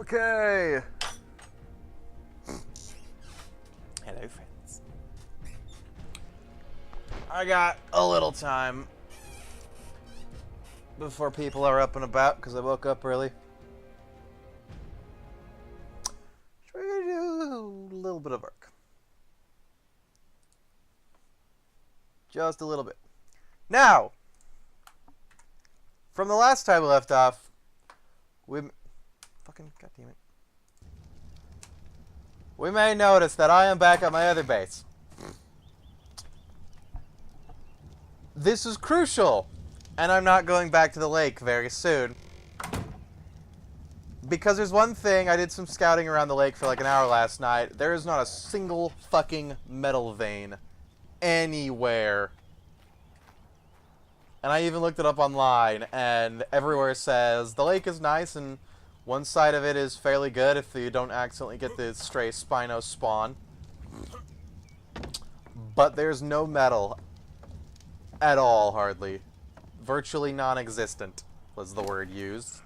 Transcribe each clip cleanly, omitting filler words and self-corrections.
Okay. Hello, friends. I got a little time before people are up and about because I woke up early. So we're going to do a little bit of ARK. Just a little bit. Now, from the last time we left off, goddammit. We may notice that I am back at my other base. This is crucial, and I'm not going back to the lake very soon. Because there's one thing, I did some scouting around the lake for like an hour last night. There is not a single fucking metal vein anywhere. And I even looked it up online, and everywhere says the lake is nice, and one side of it is fairly good if you don't accidentally get the stray Spino spawn. But there's no metal at all, hardly. Virtually non-existent was the word used.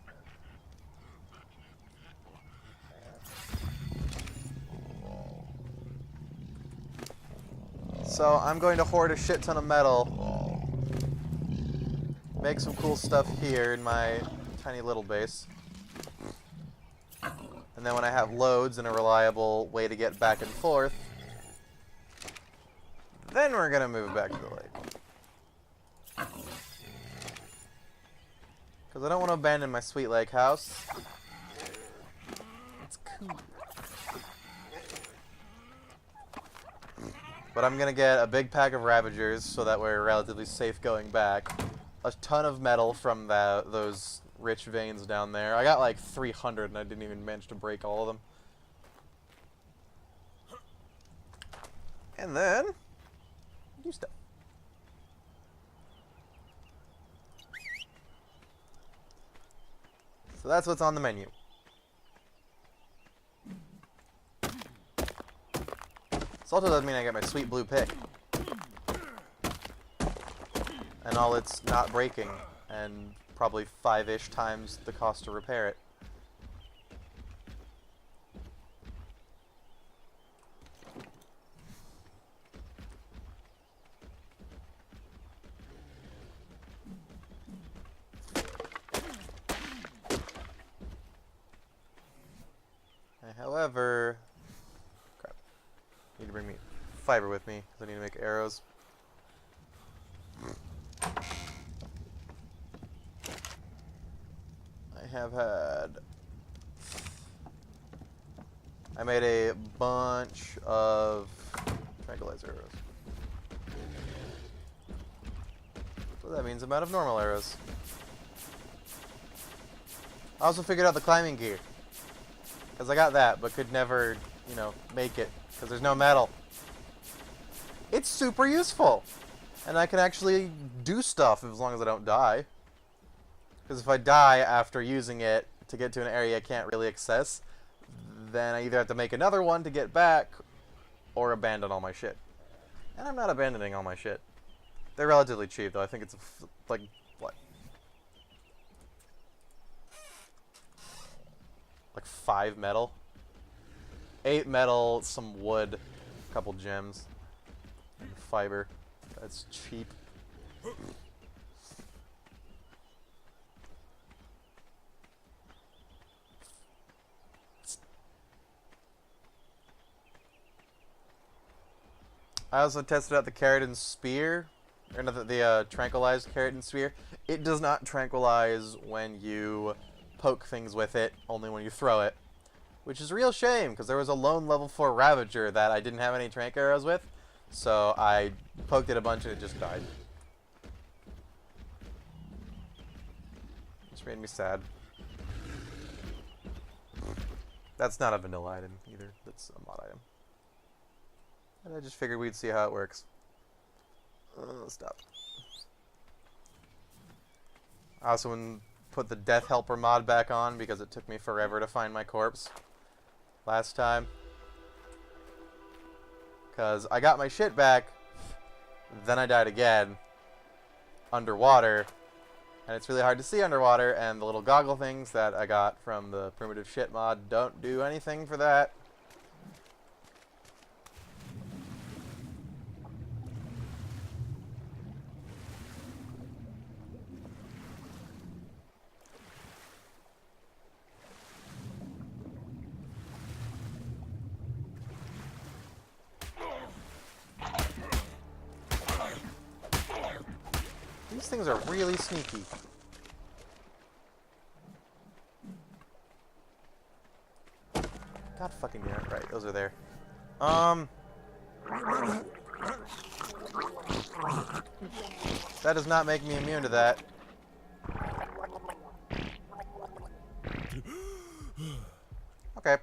So I'm going to hoard a shit ton of metal. Make some cool stuff here in my tiny little base. And then when I have loads and a reliable way to get back and forth, then we're going to move back to the lake. Because I don't want to abandon my sweet lake house. It's cool. But I'm going to get a big pack of Ravagers so that we're relatively safe going back. A ton of metal from those rich veins down there. I got like 300 and I didn't even manage to break all of them. And then do stuff. So that's what's on the menu. This also doesn't mean I get my sweet blue pick. And all it's not breaking, and probably 5-ish times the cost to repair it. However, crap. Need to bring me fiber with me because I need to make arrows. I made a bunch of tranquilizer arrows. So that means I'm out of normal arrows. I also figured out the climbing gear. Because I got that, but could never, make it. Because there's no metal. It's super useful. And I can actually do stuff as long as I don't die. Because if I die after using it to get to an area I can't really access, then I either have to make another one to get back, or abandon all my shit. And I'm not abandoning all my shit. They're relatively cheap, though. I think it's, like, what? Like 5 metal? 8 metal, some wood, a couple gems, and fiber. That's cheap. I also tested out the Keratin Spear, or no, the tranquilized Keratin Spear. It does not tranquilize when you poke things with it, only when you throw it. Which is a real shame, because there was a lone level 4 Ravager that I didn't have any trank arrows with, so I poked it a bunch and it just died. Which made me sad. That's not a vanilla item either, that's a mod item. And I just figured we'd see how it works. Stop. I also put the Death Helper mod back on because it took me forever to find my corpse last time. Because I got my shit back, then I died again, underwater, And it's really hard to see underwater, and the little goggle things that I got from the primitive shit mod don't do anything for that. These things are really sneaky. God fucking damn it. Right, those are there. That does not make me immune to that. Okay.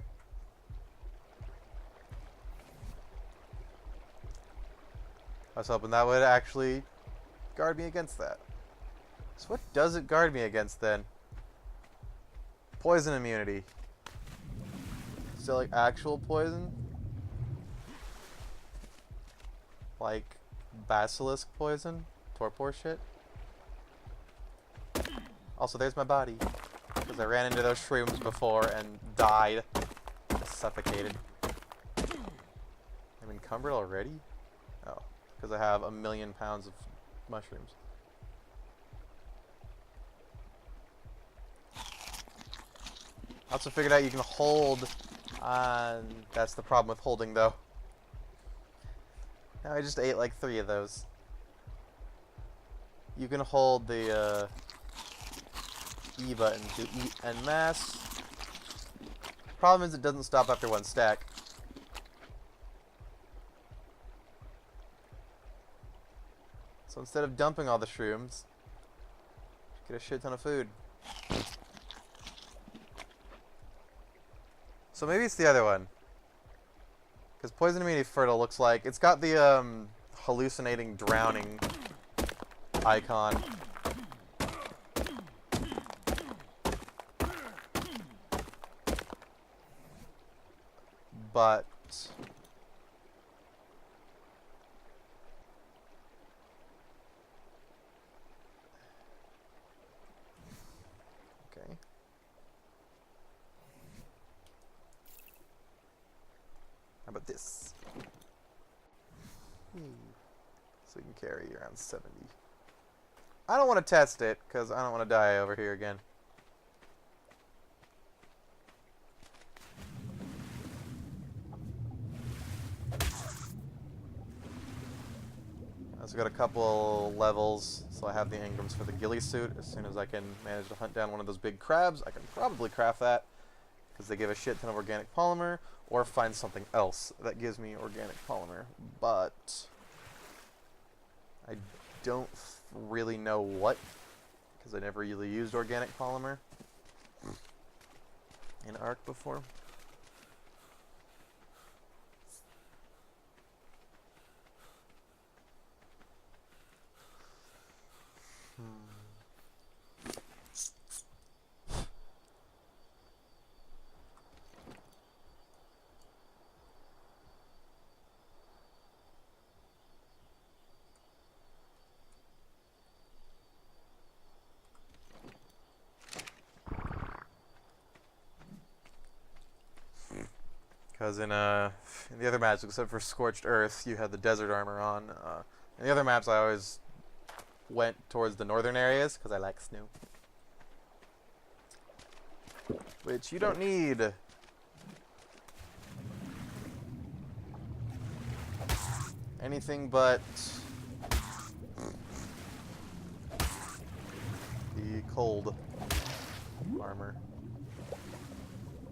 I was hoping that would actually guard me against that. So what does it guard me against then? Poison immunity. Still like actual poison? Like basilisk poison? Torpor shit? Also, there's my body. Because I ran into those shrooms before and died. Suffocated. I'm encumbered already? Oh. Because I have 1,000,000 pounds of mushrooms. I also figured out you can hold on. That's the problem with holding, though. Now I just ate like 3 of those. You can hold the E button to eat en masse. Problem is it doesn't stop after 1 stack. So instead of dumping all the shrooms, get a shit ton of food. So maybe it's the other one. Because poison immunity fertile looks like it's got the hallucinating drowning icon. But okay. How about this? So you can carry around 70. I don't want to test it because I don't want to die over here again. I also got a couple levels, so I have the engrams for the ghillie suit. As soon as I can manage to hunt down one of those big crabs, I can probably craft that, because they give a shit ton of organic polymer, or find something else that gives me organic polymer. But I don't really know what, because I never really used organic polymer in ARK before. Because in the other maps, except for Scorched Earth, you had the desert armor on. In the other maps, I always went towards the northern areas, because I like snow. Which you don't need. Anything but the cold armor.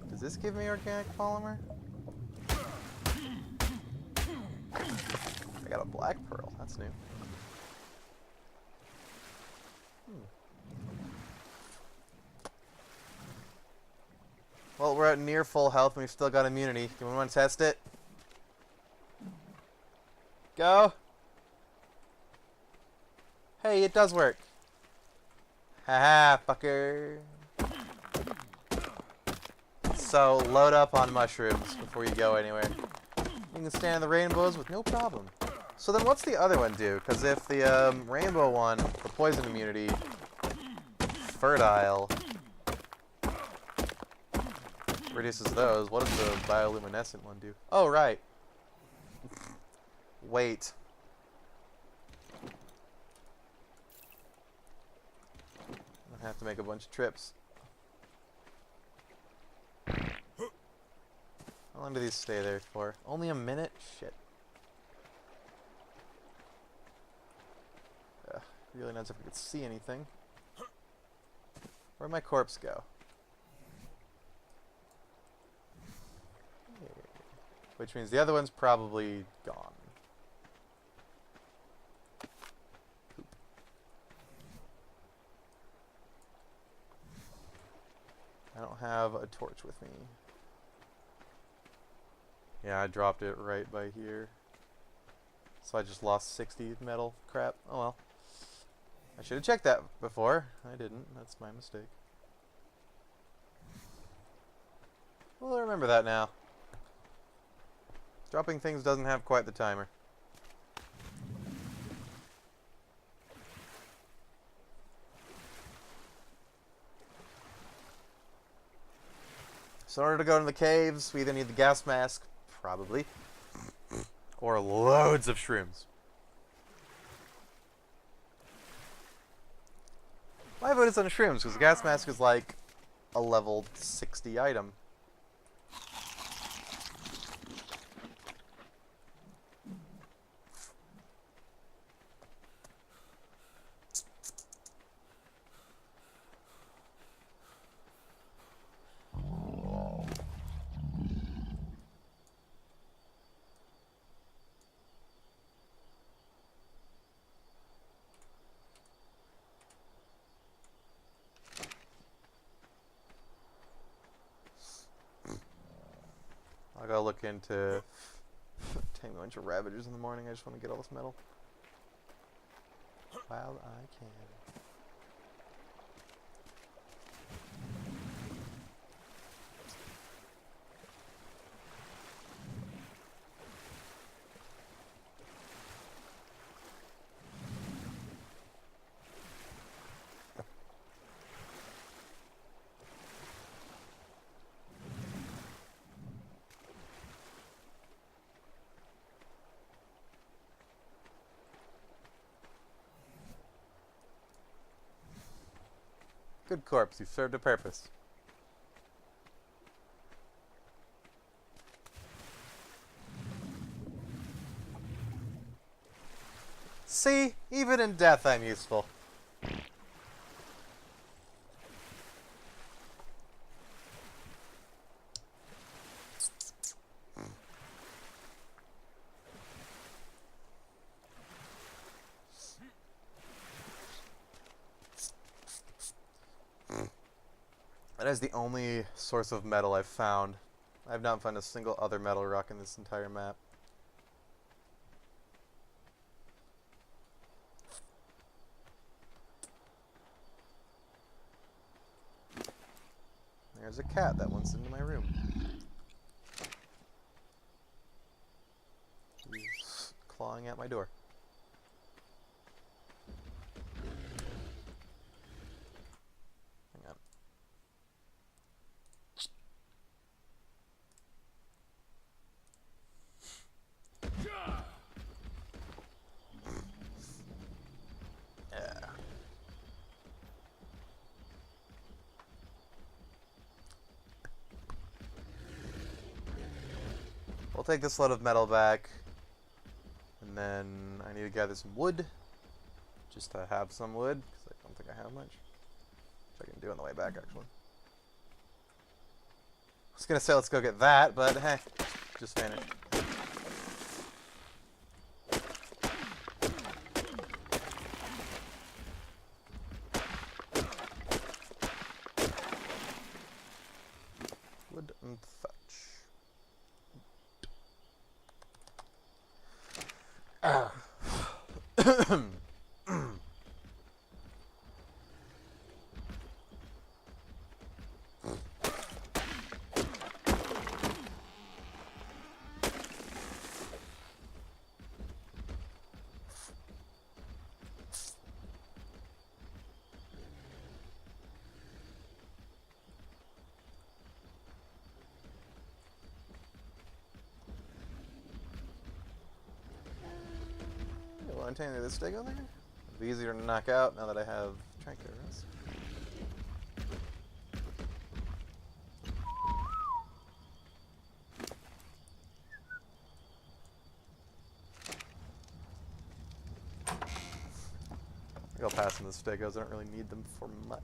Does this give me organic polymer? I got a black pearl. That's new. Well, we're at near full health and we've still got immunity. Do we want to test it? Go! Hey, it does work. Haha, fucker. So, load up on mushrooms before you go anywhere. You can stand in the rainbows with no problem. So then what's the other one do? Because if the rainbow one, the poison immunity, fertile. Reduces those. What does the bioluminescent one do? Oh, right. Wait. I have to make a bunch of trips. How long do these stay there for? Only a minute? Shit. Really nice if we could see anything. Where'd my corpse go? Which means the other one's probably gone. Poop. I don't have a torch with me. Yeah, I dropped it right by here. So I just lost 60 metal. Crap. Oh well. I should have checked that before. I didn't. That's my mistake. Well, I remember that now. Dropping things doesn't have quite the timer. So in order to go into the caves, we either need the gas mask, probably, or loads of shrooms. My vote is on shrooms, because the gas mask is like a level 60 item. I'll go look into taming a bunch of ravagers in the morning. I just want to get all this metal while I can. Good corpse, you served a purpose. See? Even in death I'm useful. That is the only source of metal I've found. I have not found a single other metal rock in this entire map. There's a cat that wants into my room. He's clawing at my door. Hang on. Yeah. We'll take this load of metal back, and then I need to gather some wood, just to have some wood, because I don't think I have much. Which I can do on the way back, actually. I was going to say let's go get that, but hey, just vanished. Wood and thatch. want any of this stego there? It'd be easier to knock out now that I have trank arrows. I'll pass in the stegos. I don't really need them for much.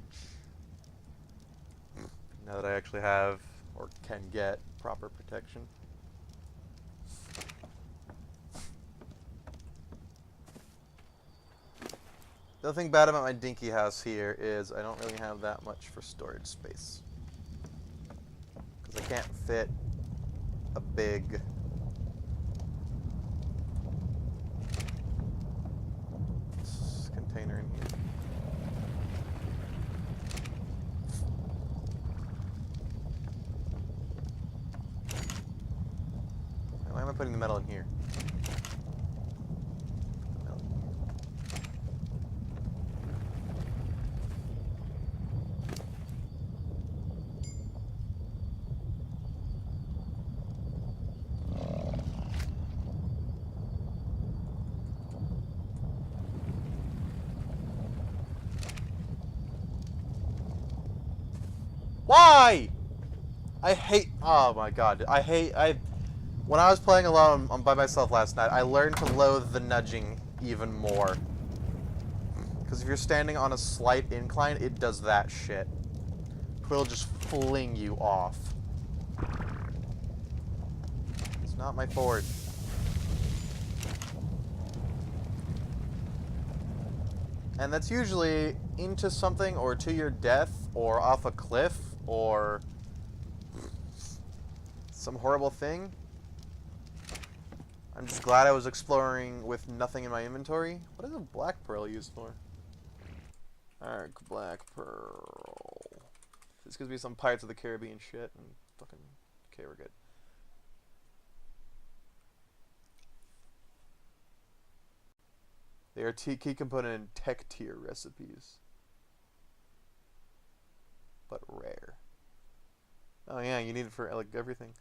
Now that I actually have, or can get, proper protection. The other thing bad about my dinky house here is I don't really have that much for storage space. Because I can't fit a big container in here. Why am I putting the metal in here? Why? I hate. Oh my god. When I was playing alone by myself last night, I learned to loathe the nudging even more. Because if you're standing on a slight incline, it does that shit. It'll just fling you off. It's not my forward. And that's usually into something, or to your death, or off a cliff, or some horrible thing. I'm just glad I was exploring with nothing in my inventory. What is a black pearl used for? ARK black pearl. This gives me some Pirates of the Caribbean shit and fucking... Okay, we're good. They are key component in tech tier recipes. But rare. Oh yeah, you need it for like everything.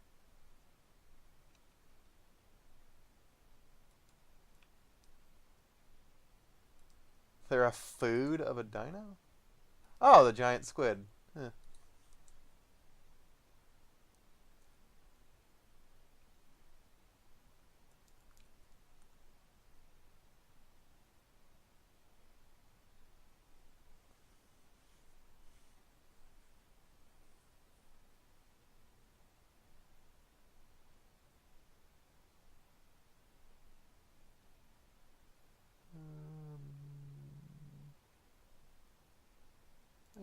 They're a food of a dino? Oh, the giant squid. Huh.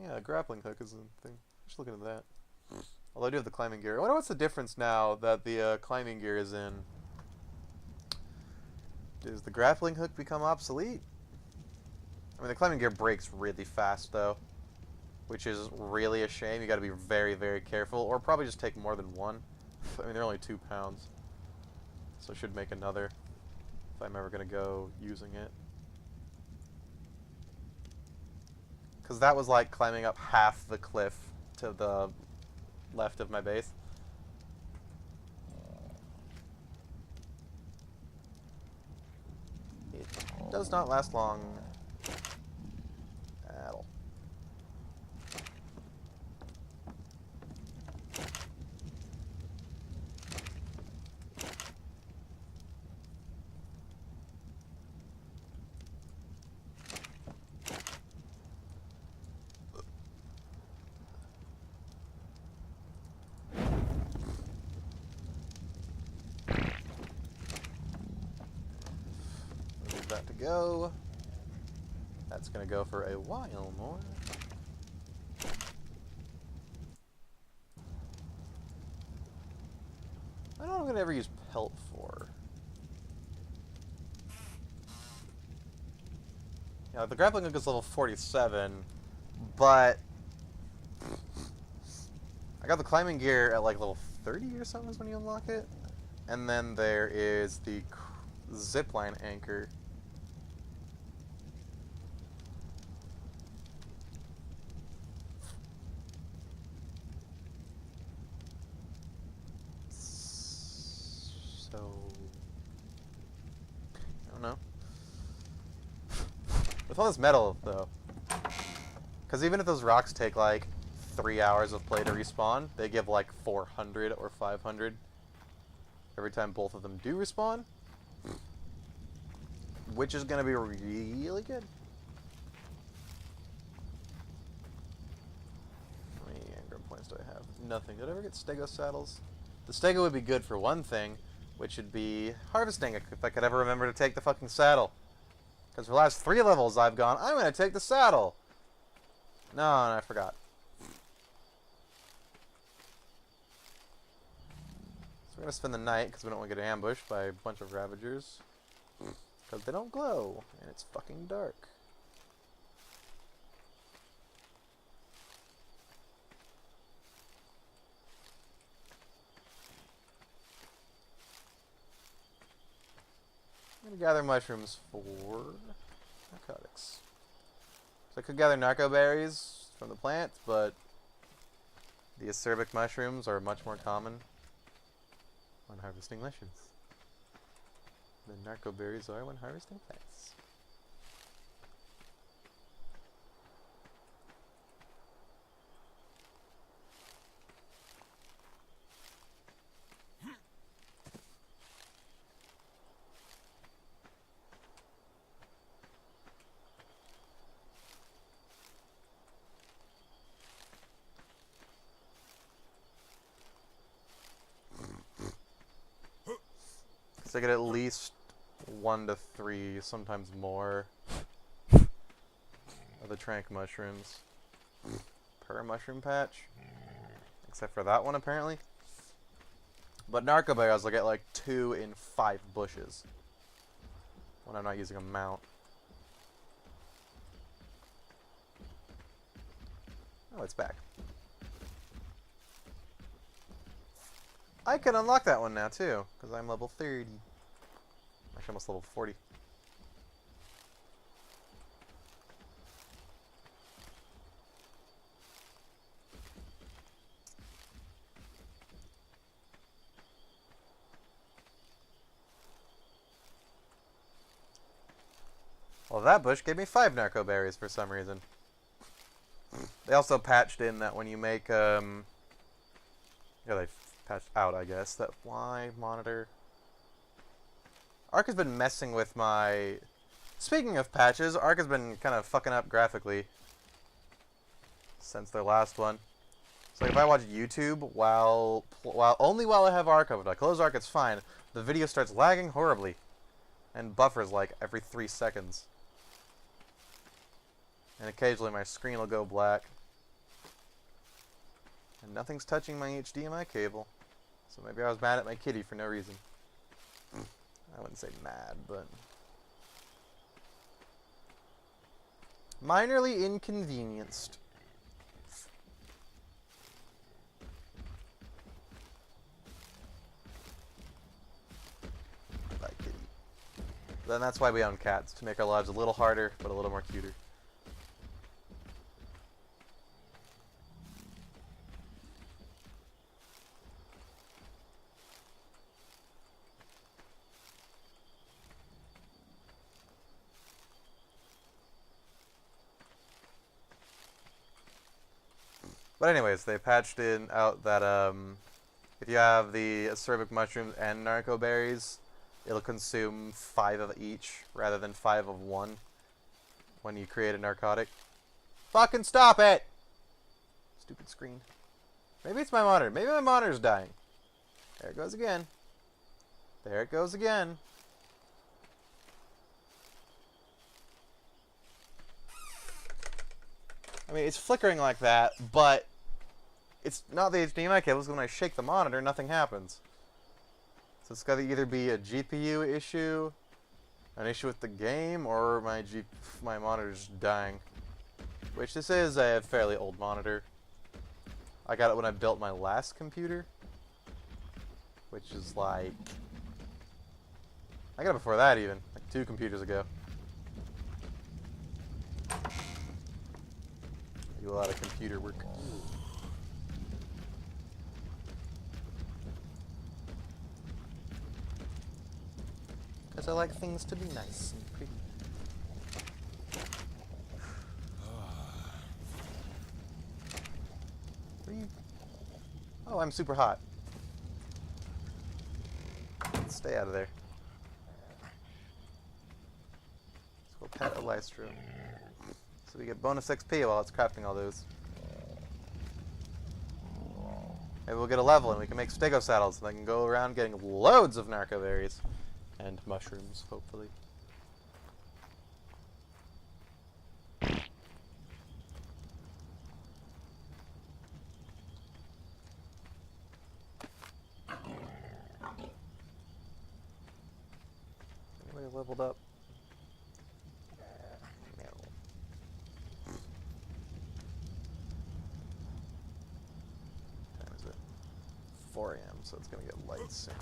Yeah, a grappling hook is a thing. Just looking at that. Although I do have the climbing gear. I wonder what's the difference now that the climbing gear is in. Does the grappling hook become obsolete? I mean, the climbing gear breaks really fast, though. Which is really a shame. You gotta be very, very careful. Or probably just take more than one. I mean, they're only 2 pounds. So I should make another if I'm ever gonna go using it. Because that was like climbing up half the cliff to the left of my base. It does not last long at all. That to go. That's gonna go for a while more. I don't know what I'm gonna ever use pelt for. Yeah, the grappling hook is level 47, but I got the climbing gear at like level 30 or something is when you unlock it. And then there is the zipline anchor. So I don't know. With all this metal, though. Because even if those rocks take, like, 3 hours of play to respawn, they give, like, 400 or 500 every time both of them do respawn. Which is going to be really good. How many engram points do I have? Nothing. Did I ever get stego saddles? The stego would be good for one thing, which would be harvesting, if I could ever remember to take the fucking saddle. Because for the last 3 levels I've gone, I'm going to take the saddle. No, I forgot. So we're going to spend the night, because we don't want to get ambushed by a bunch of Ravagers. Because they don't glow, and it's fucking dark. I'm going to gather mushrooms for narcotics. So I could gather narco berries from the plant, but the acerbic mushrooms are much more common when harvesting mushrooms than narco berries are when harvesting plants. So I get at least 1 to 3, sometimes more, of the trank mushrooms per mushroom patch. Except for that one, apparently. But narco berries, I'll get like 2 in 5 bushes when I'm not using a mount. Oh, it's back. I can unlock that one now, too, because I'm level 30. Actually, almost level 40. Well, that bush gave me 5 narco berries for some reason. They also patched in that when you make, yeah, they patched out, I guess, that fly monitor. ARK has been messing with my... Speaking of patches, ARK has been kind of fucking up graphically since their last one. So like if I watch YouTube only while I have ARK open, if I close ARK, it's fine. The video starts lagging horribly and buffers like every 3 seconds. And occasionally my screen will go black. And nothing's touching my HDMI cable. So maybe I was mad at my kitty for no reason. I wouldn't say mad, but... minorly inconvenienced. Bye, kitty. Then that's why we own cats, to make our lives a little harder, but a little more cuter. But anyways, they patched out that if you have the acerbic mushrooms and narco berries, it'll consume 5 of each rather than 5 of one when you create a narcotic. Fucking stop it! Stupid screen. Maybe it's my monitor. Maybe my monitor's dying. There it goes again. There it goes again. I mean, it's flickering like that, but it's not the HDMI cables. When I shake the monitor, nothing happens. So it's got to either be a GPU issue, an issue with the game, or my monitor's dying. Which this is a fairly old monitor. I got it when I built my last computer, which is like... I got it before that even, like 2 computers ago. I do a lot of computer work. Because I like things to be nice and pretty. you... Oh, I'm super hot. Stay out of there. Let's go pet a Lystro. So we get bonus XP while it's crafting all those. Maybe we'll get a level and we can make stego saddles and I can go around getting loads of narco berries. And mushrooms, hopefully. Anybody leveled up? No. What time is it? 4 AM, so it's gonna get light soon.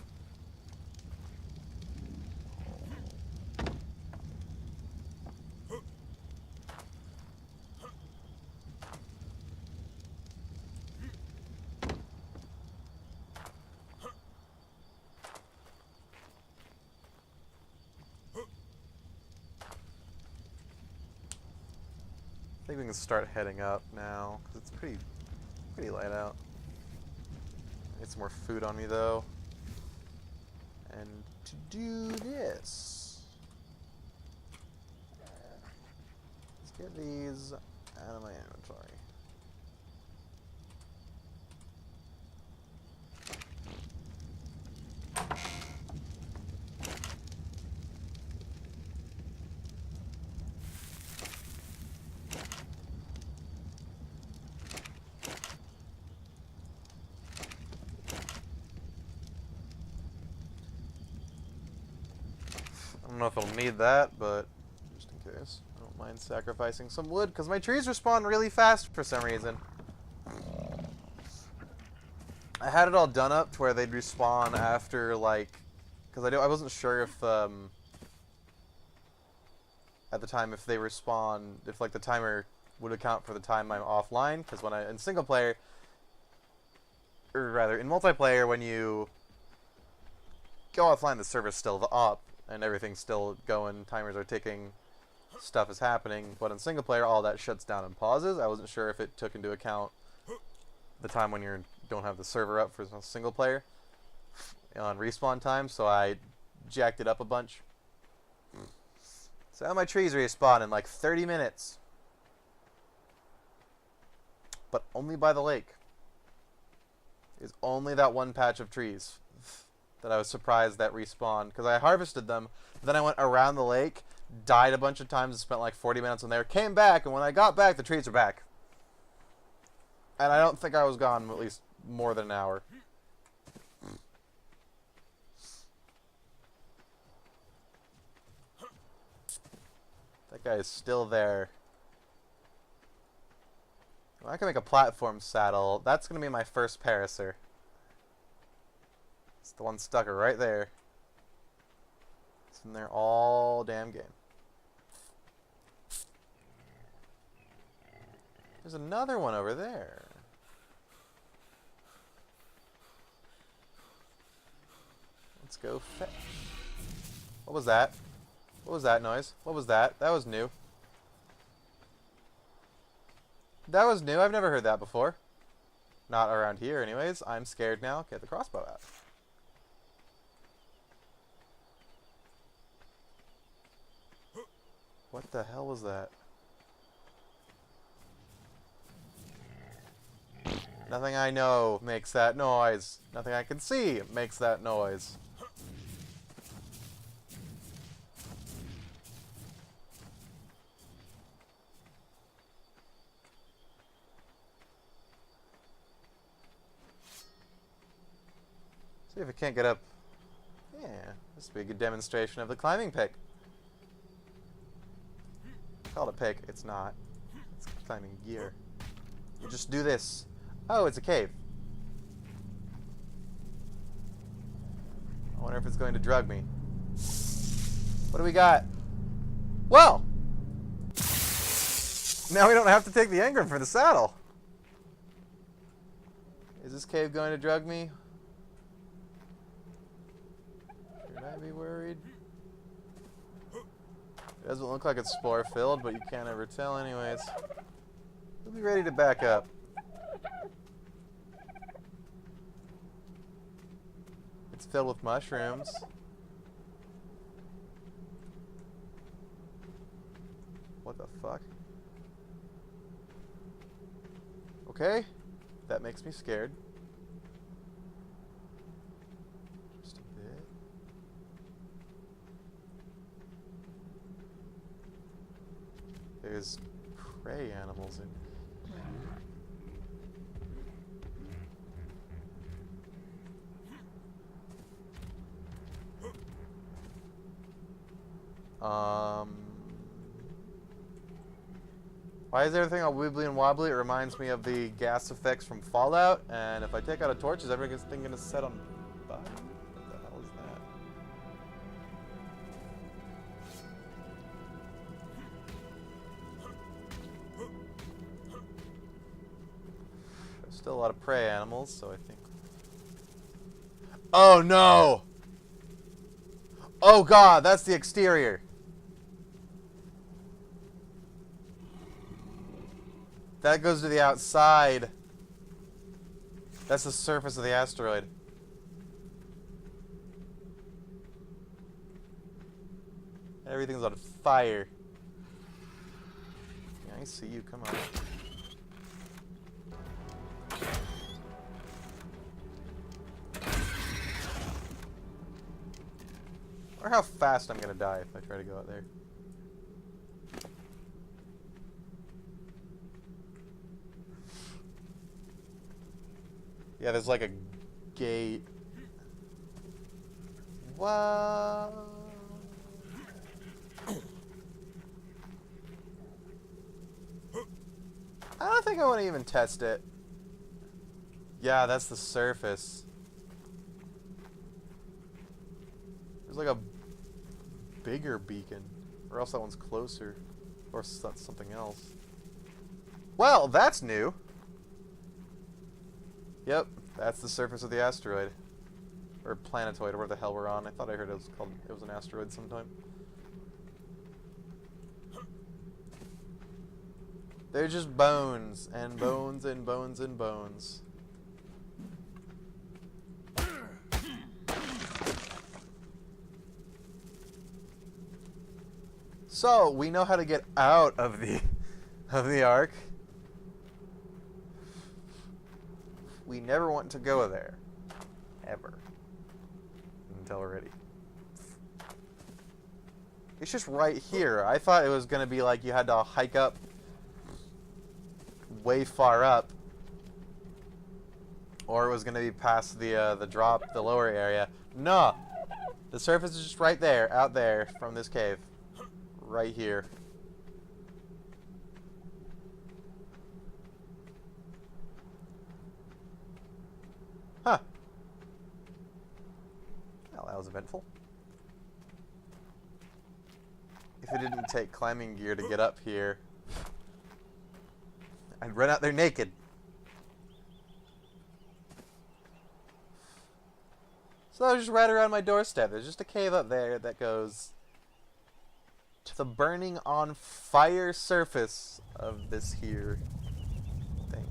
I think we can start heading up now, because it's pretty light out. Need some more food on me, though. And to do this, let's get these out of my inventory. I don't know if I'll need that, but just in case. I don't mind sacrificing some wood, because my trees respawn really fast for some reason. I had it all done up to where they'd respawn after, like... Because I wasn't sure if, at the time, if they respawn... If, like, the timer would account for the time I'm offline. Because when in single player... Or rather, in multiplayer, when you go offline, the server's still up. And everything's still going, timers are ticking, stuff is happening. But in single player, all that shuts down and pauses. I wasn't sure if it took into account the time when you don't have the server up for single player on respawn time, so I jacked it up a bunch. So now my trees respawn in like 30 minutes. But only by the lake. It's only that one patch of trees that I was surprised that respawned, because I harvested them, then I went around the lake, died a bunch of times and spent like 40 minutes in there, came back, and when I got back, the trees are back. And I don't think I was gone at least more than an hour. That guy is still there. Well, I can make a platform saddle. That's going to be my first parasaur. It's the one stuck right there. It's in there all damn game. There's another one over there. Let's go fetch. What was that? What was that noise? What was that? That was new. That was new. I've never heard that before. Not around here anyways. I'm scared now. Get the crossbow out. What the hell was that? Nothing I know makes that noise. Nothing I can see makes that noise. See if it can't get up. Yeah, this would be a good demonstration of the climbing pick. Called a pick, it's not. It's climbing gear. You just do this. Oh, it's a cave. I wonder if it's going to drug me. What do we got? Well! Now we don't have to take the engram for the saddle. Is this cave going to drug me? Should I be worried? It doesn't look like it's spore filled, but you can't ever tell anyways. We'll be ready to back up. It's filled with mushrooms. What the fuck? Okay. That makes me scared. Just a bit. There's prey animals in here. Why is everything all wibbly and wobbly? It reminds me of the gas effects from Fallout. And if I take out a torch, is everything going to set on fire? What the hell is that? There's still a lot of prey animals, so I think... Oh no! Oh god, that's the exterior. That goes to the outside. That's the surface of the asteroid. Everything's on fire. Yeah, I see you. Come on. I wonder how fast I'm gonna die if I try to go out there. Yeah, there's like a gate. Wow. I don't think I want to even test it. Yeah, that's the surface. There's like a bigger beacon. Or else that one's closer. Or something else. Well, that's new. Yep, that's the surface of the asteroid. Or planetoid, or whatever the hell we're on. I thought I heard it was an asteroid sometime. They're just bones, and bones, and bones, and bones. So, we know how to get out of the ARK. We never want to go there. Ever. Until we're ready. It's just right here. I thought it was going to be like you had to hike up way far up. Or it was going to be past the drop, the lower area. No! The surface is just right there, out there, from this cave. Right here. Huh. Well, that was eventful. If it didn't take climbing gear to get up here, I'd run out there naked. So I was just right around my doorstep. There's just a cave up there that goes to the burning on fire surface of this here thing.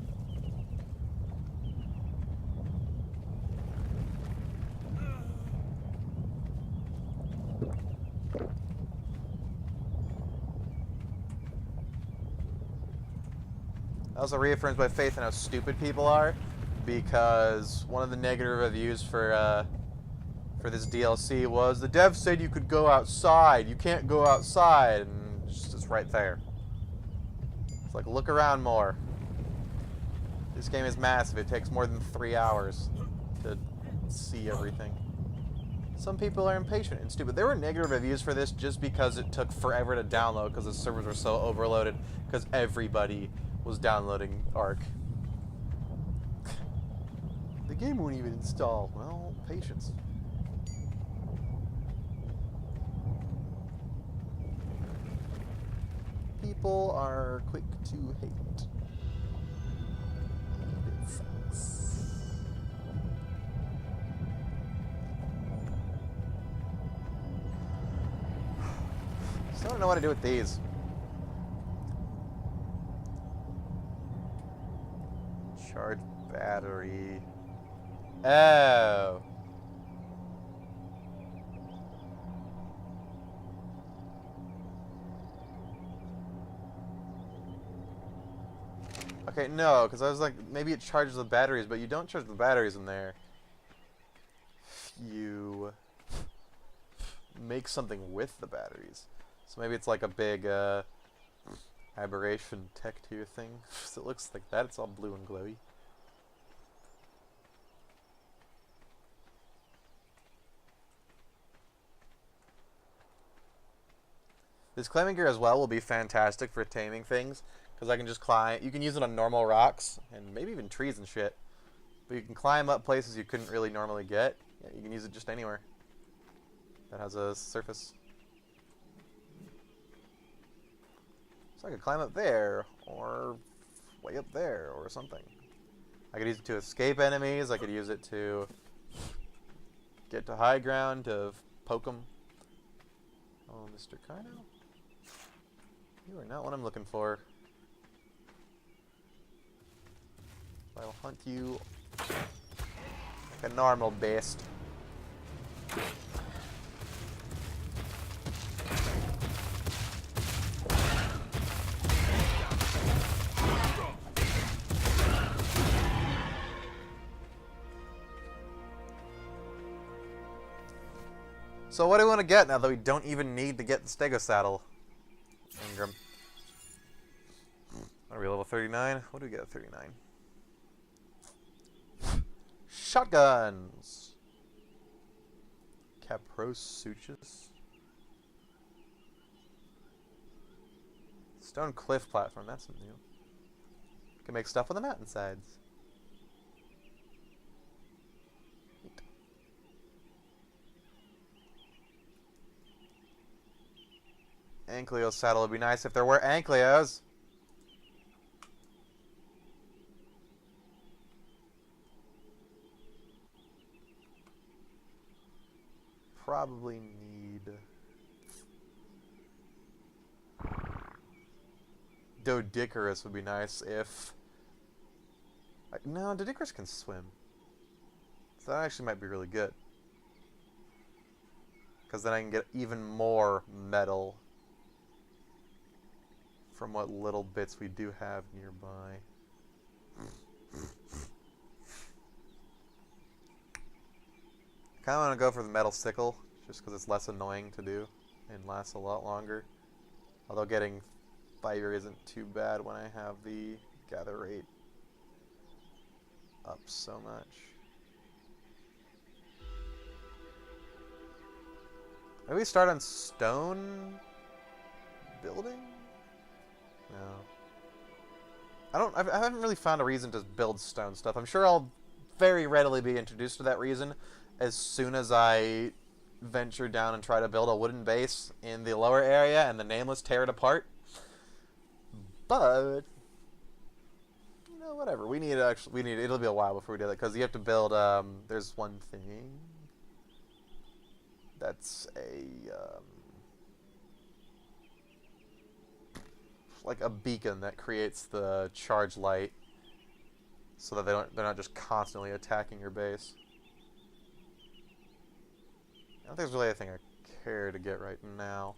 Also reaffirms my faith in how stupid people are, because one of the negative reviews for this DLC was the dev said you could go outside. You can't go outside, and it's right there. It's like, look around more. This game is massive. It takes more than 3 hours to see everything. Some people are impatient and stupid. There were negative reviews for this just because it took forever to download because the servers were so overloaded because everybody was downloading ARK. The game won't even install. Well, patience. People are quick to hate. And it sucks. Still don't know what to do with these. Charge battery. Oh. Okay, no, because I was like, maybe it charges the batteries, but you don't charge the batteries in there. You make something with the batteries. So maybe it's like a big Aberration tech tier thing. So it looks like that. It's all blue and glowy. This climbing gear as well will be fantastic for taming things, because I can just climb. You can use it on normal rocks and maybe even trees and shit. But you can climb up places you couldn't really normally get. Yeah, you can use it just anywhere that has a surface. So I could climb up there, or way up there, or something. I could use it to escape enemies. I could use it to get to high ground, to poke them. Oh, Mr. Kino? You are not what I'm looking for. I will hunt you like a normal beast. So what do we want to get now that we don't even need to get the Stego saddle? Ingram. Are we level 39? What do we get at 39? Shotguns! Capros Suches. Stone cliff platform, that's new. Can make stuff on the mountainsides. Ankylo saddle would be nice if there were Anklyos. Probably need Dodicarus would be nice if... No, Dodicarus can swim. So that actually might be really good. Because then I can get even more metal from what little bits we do have nearby. I kind of want to go for the metal sickle, just because it's less annoying to do and lasts a lot longer. Although getting fire isn't too bad when I have the gather rate up so much. Maybe start on stone building? No. I haven't really found a reason to build stone stuff. I'm sure I'll very readily be introduced to that reason as soon as I venture down and try to build a wooden base in the lower area and the Nameless tear it apart. But you know, whatever. It'll be a while before we do that, because you have to build there's one thing that's like a beacon that creates the charge light so that they're not just constantly attacking your base. I don't think there's really anything I care to get right now.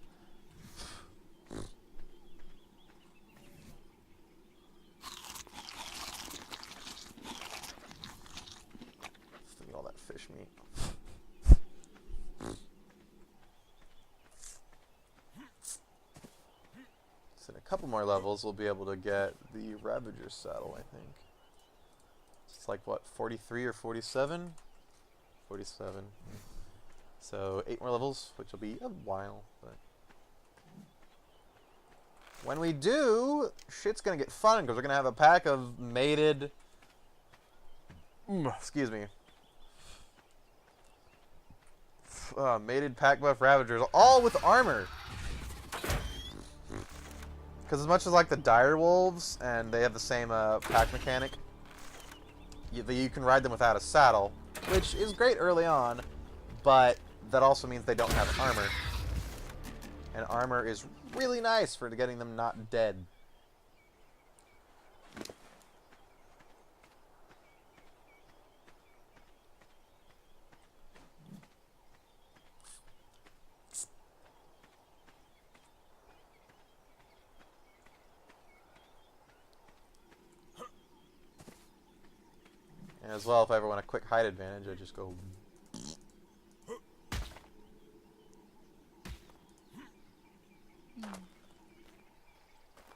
Just need all that fish meat. So in a couple more levels, we'll be able to get the Ravager saddle, I think. It's like, what, 43 or 47? 47. So 8 more levels, which will be a while, but when we do, shit's gonna get fun, because we're gonna have a pack of mated, excuse me, mated pack buff Ravagers, all with armor. Because as much as like the dire wolves, and they have the same pack mechanic, you can ride them without a saddle, which is great early on, but that also means they don't have armor. And armor is really nice for getting them not dead. And as well, if I ever want a quick height advantage, I just go...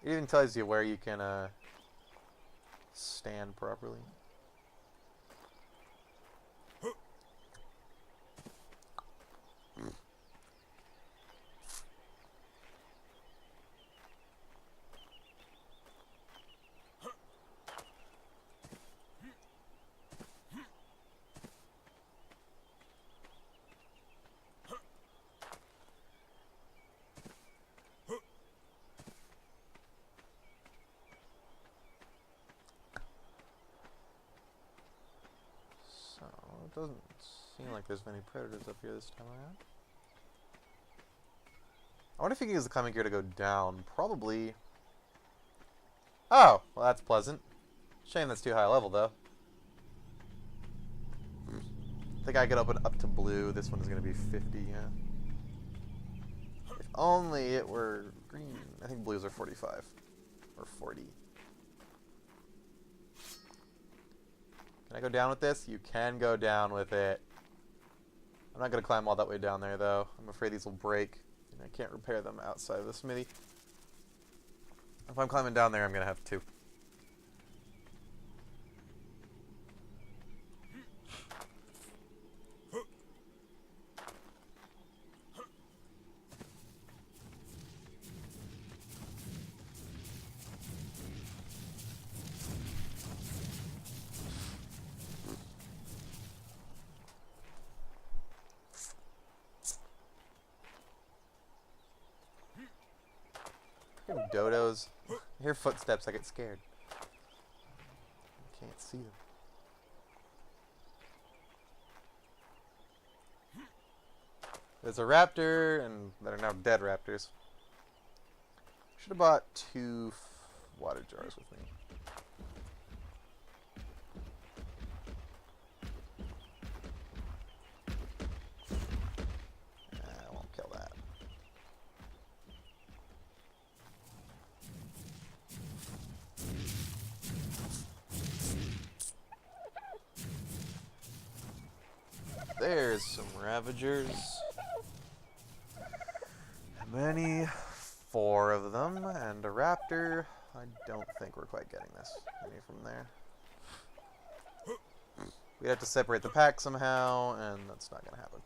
It even tells you where you can stand properly. It doesn't seem like there's many predators up here this time around. I wonder if you can use the climbing gear to go down. Probably. Oh, well that's pleasant. Shame that's too high level though. I think I could open up to blue. This one's gonna be 50, yeah. If only it were green. I think blues are 45. Or 40. Can I go down with this? You can go down with it. I'm not going to climb all that way down there, though. I'm afraid these will break, and I can't repair them outside of the smithy. If I'm climbing down there, I'm going to have to. Dodos. I hear footsteps, I get scared. I can't see them. There's a raptor, and that are now dead raptors. Should have bought 2 water jars with me. I won't kill that. There's some Ravagers. How many? 4 of them, and a Raptor. I don't think we're quite getting this. Maybe from there. We'd have to separate the pack somehow, and that's not gonna happen.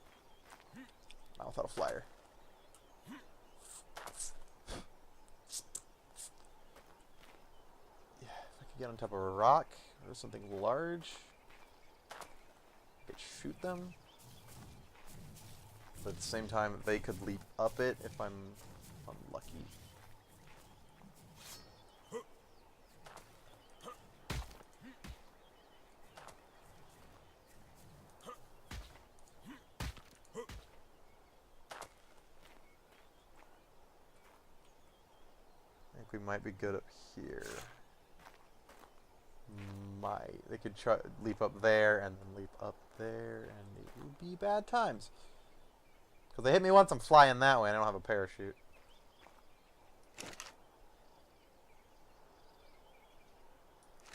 Not without a flyer. Yeah, if I could get on top of a rock or something large, I could shoot them. But at the same time, they could leap up it if I'm unlucky. I think we might be good up here. They could try leap up there and then leap up there, and it would be bad times. Because they hit me once, I'm flying that way, and I don't have a parachute.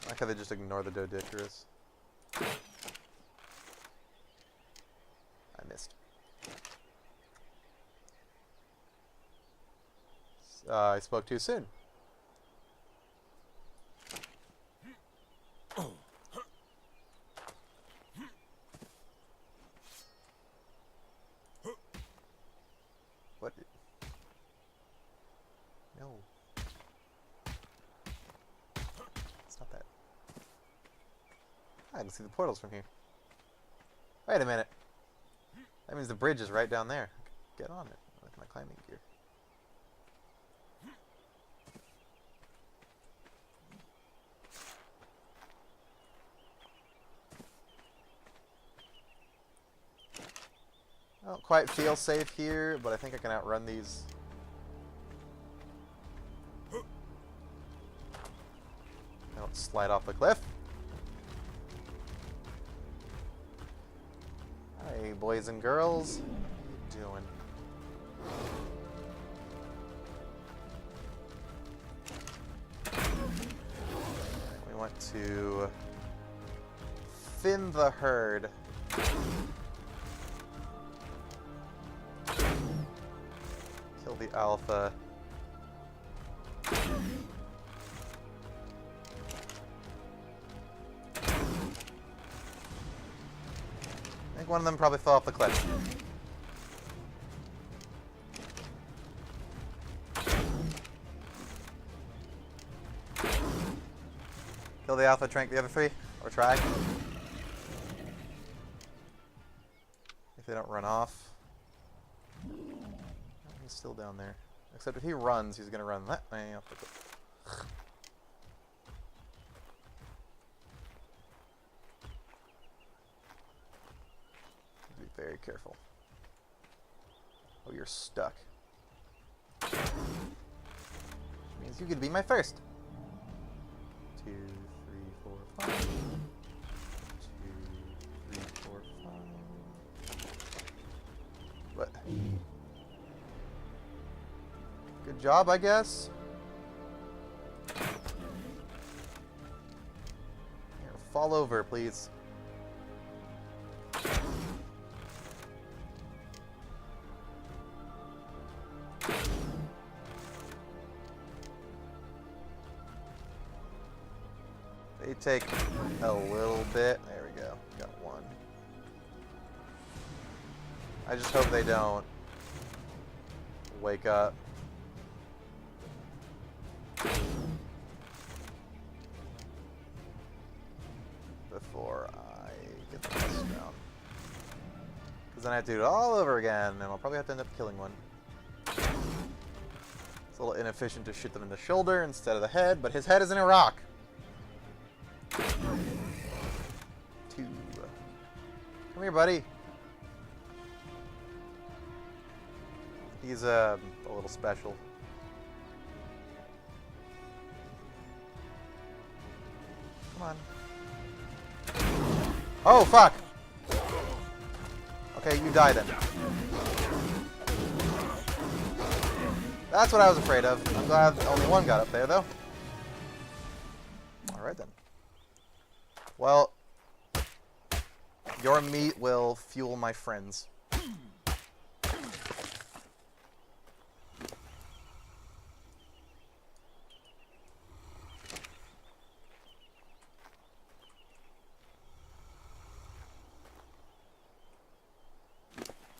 Why can't they just ignore the Dodicarus? I missed. I spoke too soon. What? No. It's not that. I can see the portals from here. Wait a minute. That means the bridge is right down there. Get on it with my climbing gear. I don't quite feel safe here, but I think I can outrun these. I don't slide off the cliff. Hi, boys and girls. What are you doing? We want to thin the herd. Kill the alpha. I think one of them probably fell off the cliff. Kill the alpha, trank the other three, or try. If they don't run off. He's still down there. Except if he runs, he's gonna run that way off the cliff. Be very careful. Oh, you're stuck. Which means you could be my first. 2, 3, 4, 5. 2, 3, 4, 5. What? Good job, I guess. Here, fall over, please. They take a little bit. There we go. Got one. I just hope they don't wake up. Before I get the bus down. Because then I have to do it all over again, and I'll probably have to end up killing one. It's a little inefficient to shoot them in the shoulder instead of the head, but his head is in a rock. 2. Come here, buddy. He's a little special. Come on. Oh, fuck! Okay, you die then. That's what I was afraid of. I'm glad only one got up there, though. Alright then. Well, your meat will fuel my friends.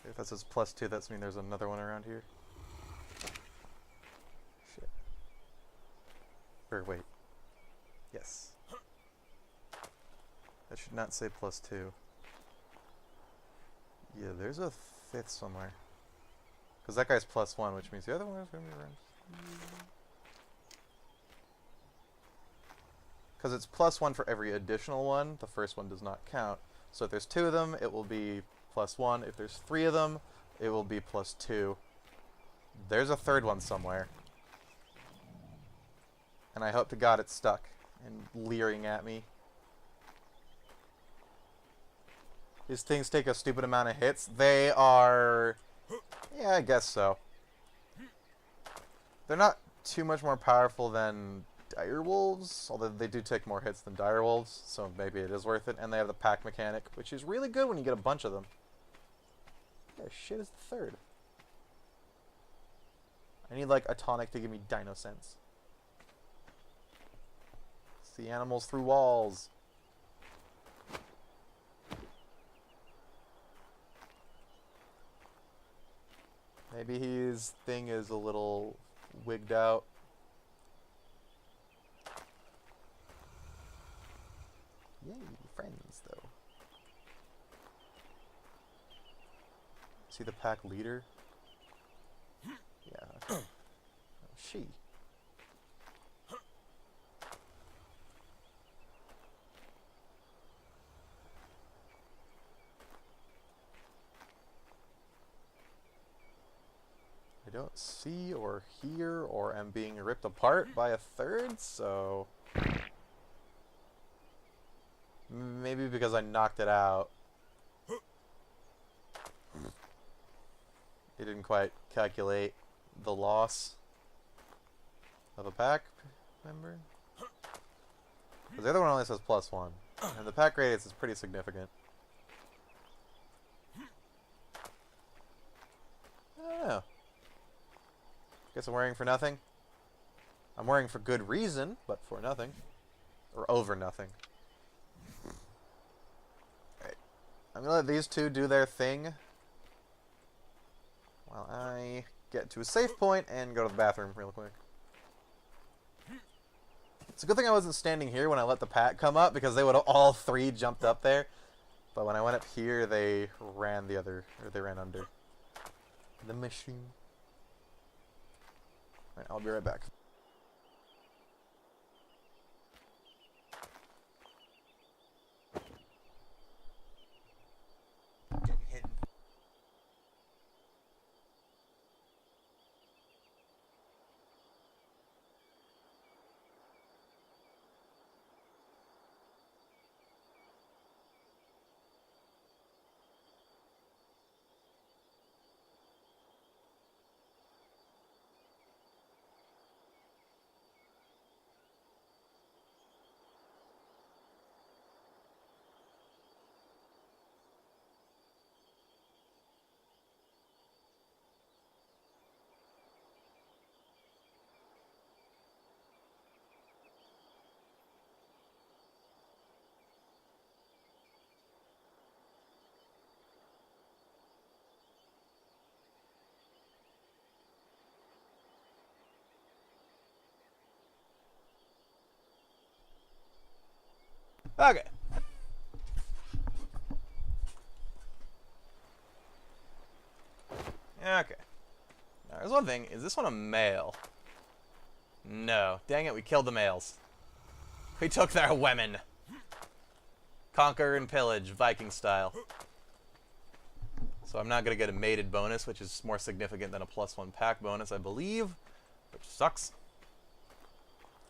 If that says +2, that's mean there's another one around here. Shit. Or wait. Yes. That should not say +2. Yeah, there's a 5th somewhere. Because that guy's +1, which means the other one is going to be around. Because it's +1 for every additional one. The first one does not count. So if there's 2 of them, it will be +1. If there's 3 of them, it will be +2. There's a 3rd one somewhere. And I hope to God it's stuck and leering at me. These things take a stupid amount of hits. They are... yeah, I guess so. They're not too much more powerful than direwolves, although they do take more hits than direwolves, so maybe it is worth it. And they have the pack mechanic, which is really good when you get a bunch of them. Yeah, shit is the 3rd. I need, like, a tonic to give me dino sense. See animals through walls. Maybe his thing is a little wigged out. Yay, friends, though. See the pack leader? Yeah. Oh, she. I don't see or hear or am being ripped apart by a 3rd, so... maybe because I knocked it out. It didn't quite calculate the loss of a pack member. Because the other one only says +1. And the pack radius is pretty significant. I don't know. Guess I'm wearing for nothing. I'm wearing for good reason, but for nothing. Or over nothing. Alright. I'm gonna let these two do their thing while I get to a safe point and go to the bathroom real quick. It's a good thing I wasn't standing here when I let the pack come up, because they would have all three jumped up there. But when I went up here, they ran under the machine. Alright, I'll be right back. Okay. Okay. Now, there's one thing. Is this one a male? No. Dang it, we killed the males. We took their women. Conquer and pillage, Viking style. So I'm not going to get a mated bonus, which is more significant than a +1 pack bonus, I believe. Which sucks.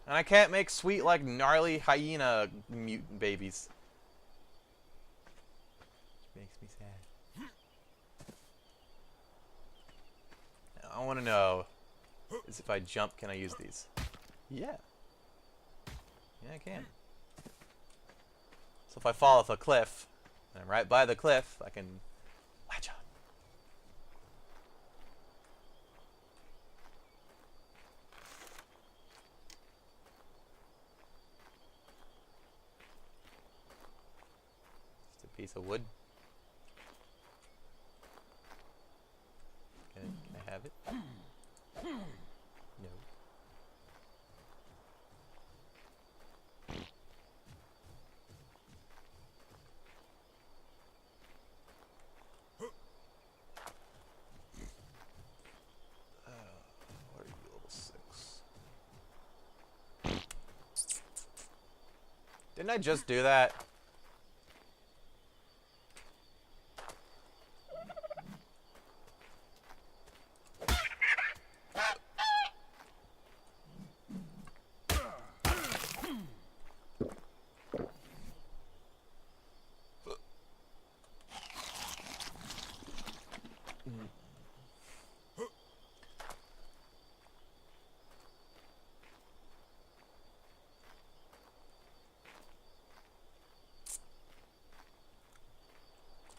And I can't make sweet, like, gnarly hyena mutant babies. Which makes me sad. Now, I want to know is if I jump, can I use these? Yeah. Yeah, I can. So if I fall off a cliff, and I'm right by the cliff, I can latch on. Piece of wood. Can I have it? No. What are you, level 6? Didn't I just do that?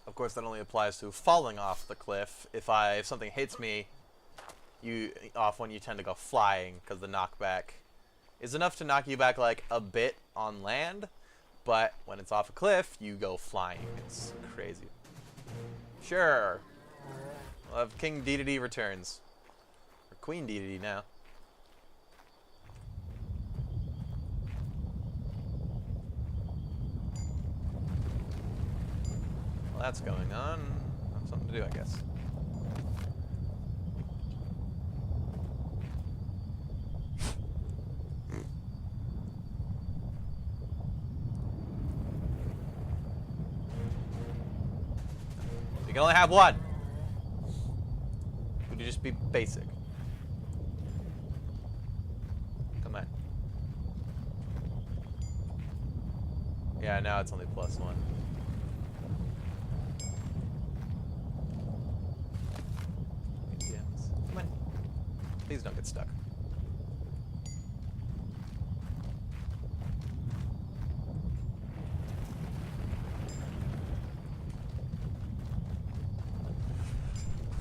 Of course, that only applies to falling off the cliff. If something hits me, you tend to go flying, because the knockback is enough to knock you back like a bit on land, but when it's off a cliff, you go flying. It's crazy. Sure. We'll have King Dedede returns. Or Queen Dedede now. Well, that's going on. I have something to do, I guess. You can only have one. Would you just be basic? Come on. Yeah, now it's only +1. Come on. Please don't get stuck.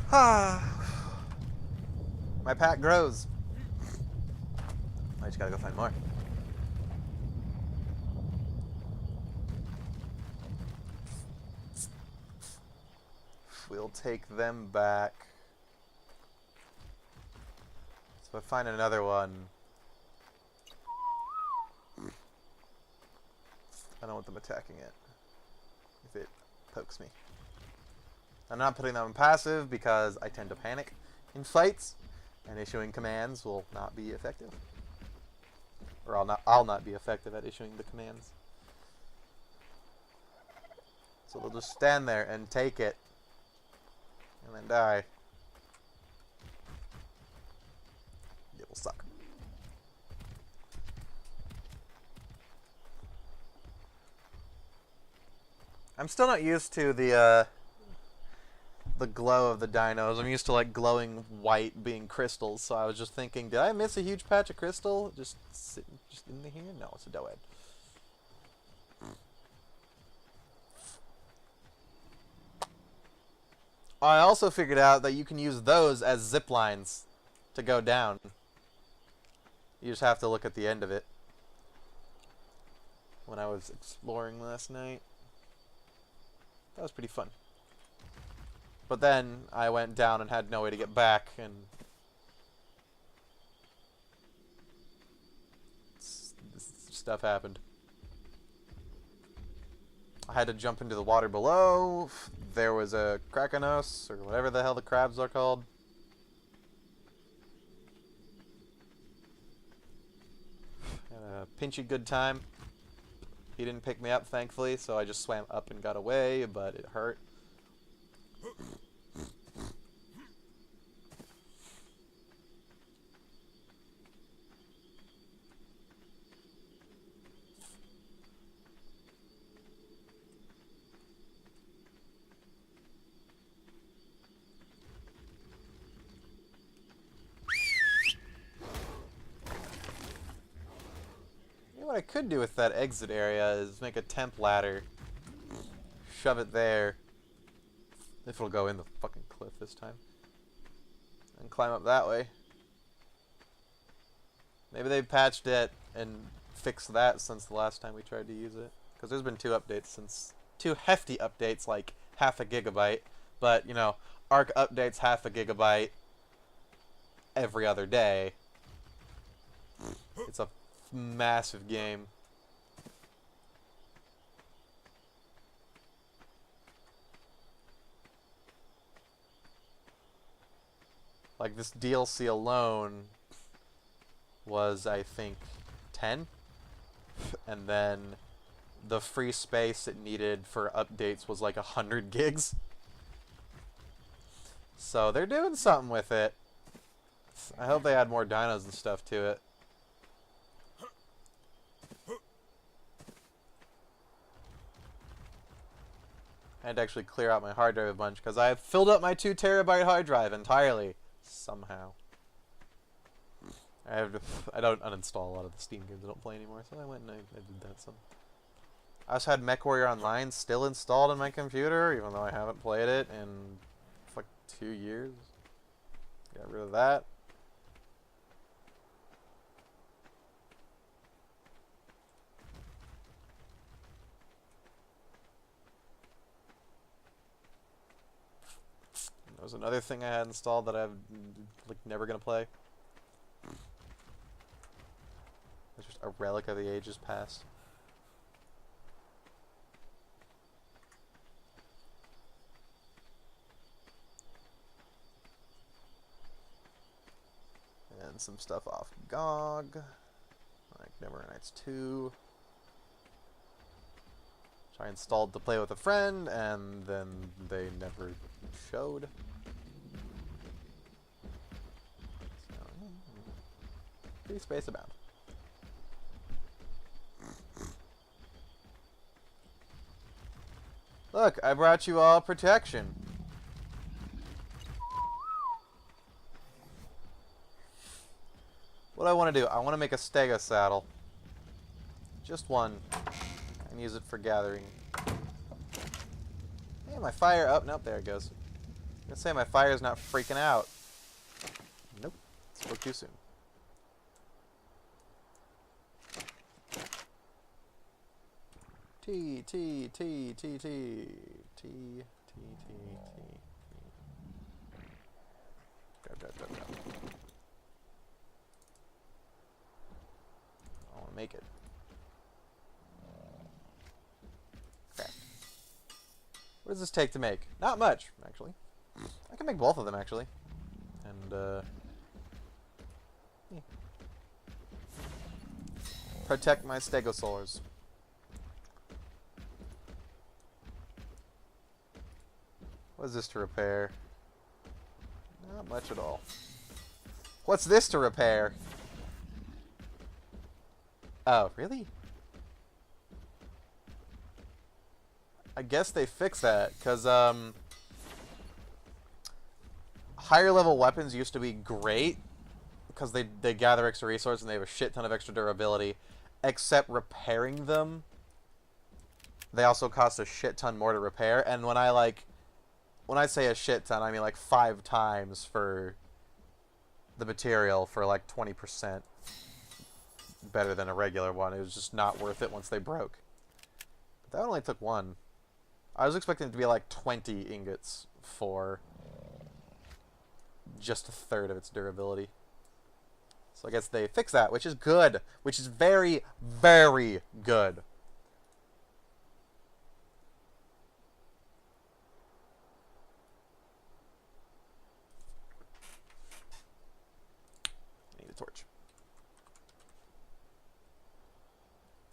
Ah, my pack grows. I just gotta go find more. We'll take them back. So if I find another one, I don't want them attacking it if it pokes me. I'm not putting them on passive because I tend to panic in fights, and issuing commands will not be effective. Or I'll not be effective at issuing the commands. So they'll just stand there and take it and then die. It will suck. I'm still not used to the glow of the dinos. I'm used to like glowing white being crystals, so I was just thinking, did I miss a huge patch of crystal just in here? No, it's a doehead. I also figured out that you can use those as zip lines to go down. You just have to look at the end of it. When I was exploring last night, that was pretty fun. But then I went down and had no way to get back, and stuff happened. I had to jump into the water below. There was a Krakenos, or whatever the hell the crabs are called. Had a pinchy good time. He didn't pick me up, thankfully, so I just swam up and got away, but it hurt. What I could do with that exit area is make a temp ladder, shove it there, if it'll go in the fucking cliff this time, and climb up that way. Maybe they've patched it and fixed that since the last time we tried to use it, because there's been two hefty updates, like half a gigabyte, but you know, ARK updates half a gigabyte every other day. It's a massive game. Like, this DLC alone was, I think, 10, and then the free space it needed for updates was like 100 gigs. So they're doing something with it. I hope they add more dinos and stuff to it. I had to actually clear out my hard drive a bunch because I filled up my 2 terabyte hard drive entirely somehow. I don't uninstall a lot of the Steam games I don't play anymore, so I went and I did that some. I also had MechWarrior Online still installed on my computer, even though I haven't played it in like 2 years. Got rid of that. There was another thing I had installed that I'm like never gonna play. It's just a relic of the ages past. And some stuff off GOG, like Never Nights 2. Which I installed to play with a friend, and then they never showed. So, free space abound. Look, I brought you all protection. What do I want to do? I want to make a stego saddle. Just one. And use it for gathering. Hey, my fire up. Nope, there it goes. I say my fire's not freaking out. Nope. Spoke too soon. T, T, T, T, T, T, T, T, T. Grab, grab, grab, grab. I want to make it. Crap. What does this take to make? Not much, actually. I can make both of them, actually. And, yeah. Protect my stegosaurs. What is this to repair? Not much at all. What's this to repair? Oh, really? I guess they fixed that, because, higher level weapons used to be great, because they gather extra resources and they have a shit ton of extra durability, except repairing them, they also cost a shit ton more to repair, and when I say a shit ton, I mean like 5 times for the material for like 20% better than a regular one. It was just not worth it once they broke. But that only took 1. I was expecting it to be like 20 ingots for just 1/3 of its durability. So I guess they fixed that, which is good. Which is very, very good. I need a torch.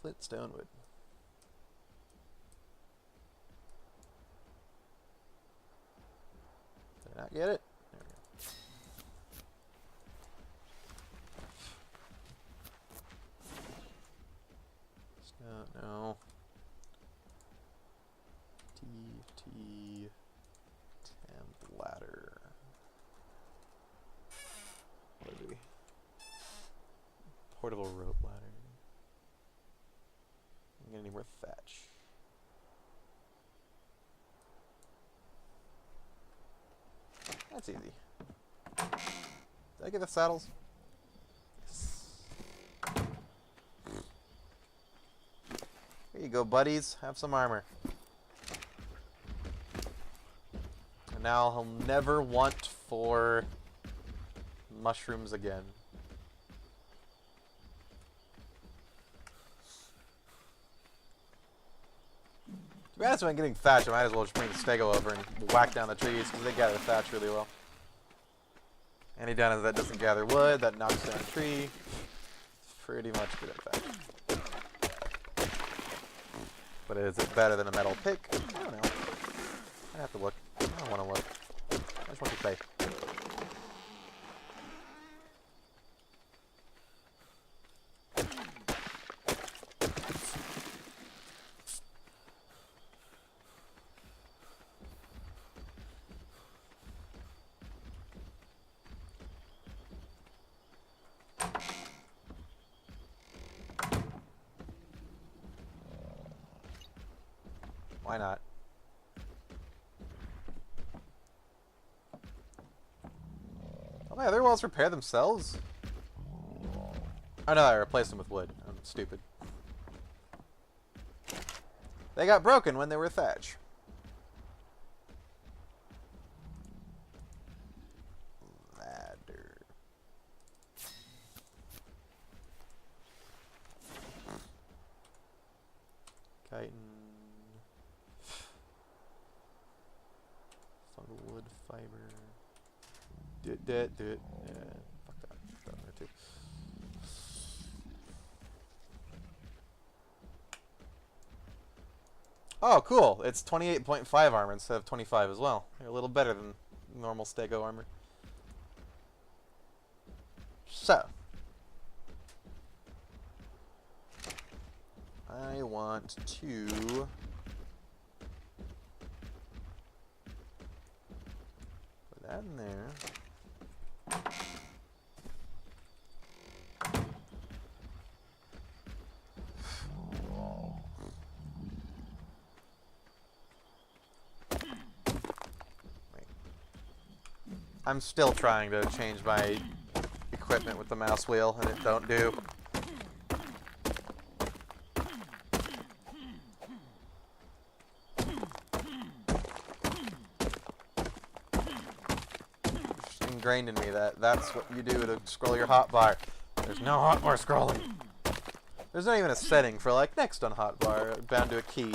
Flint, stone, wood. Did I not get it? There we go. No. T, temp ladder. What are we? Portable rope ladder. I'm gonna need more thatch. That's easy. Did I get the saddles? Here you go, buddies. Have some armor. And now he'll never want for mushrooms again. To be honest, when I'm getting thatch, I might as well just bring the stego over and whack down the trees, because they gather thatch really well. Any down that doesn't gather wood, that knocks down a tree. It's pretty much good at thatch. But is it better than a metal pick? I don't know. I have to look. I don't want to look. I just want to say. Why not? Oh, my other walls repair themselves? Oh no, I replaced them with wood. I'm stupid. They got broken when they were thatch. Ladder. Chitin. Wood fiber. Do it. Yeah, fuck that. Put that in there too. Oh, cool. It's 28.5 armor instead of 25 as well. They're a little better than normal stego armor. So. I want to... that in there. Wait. I'm still trying to change my equipment with the mouse wheel, and it don't do. It's ingrained in me that that's what you do to scroll your hotbar. There's no hotbar scrolling. There's not even a setting for, like, next on hotbar, bound to a key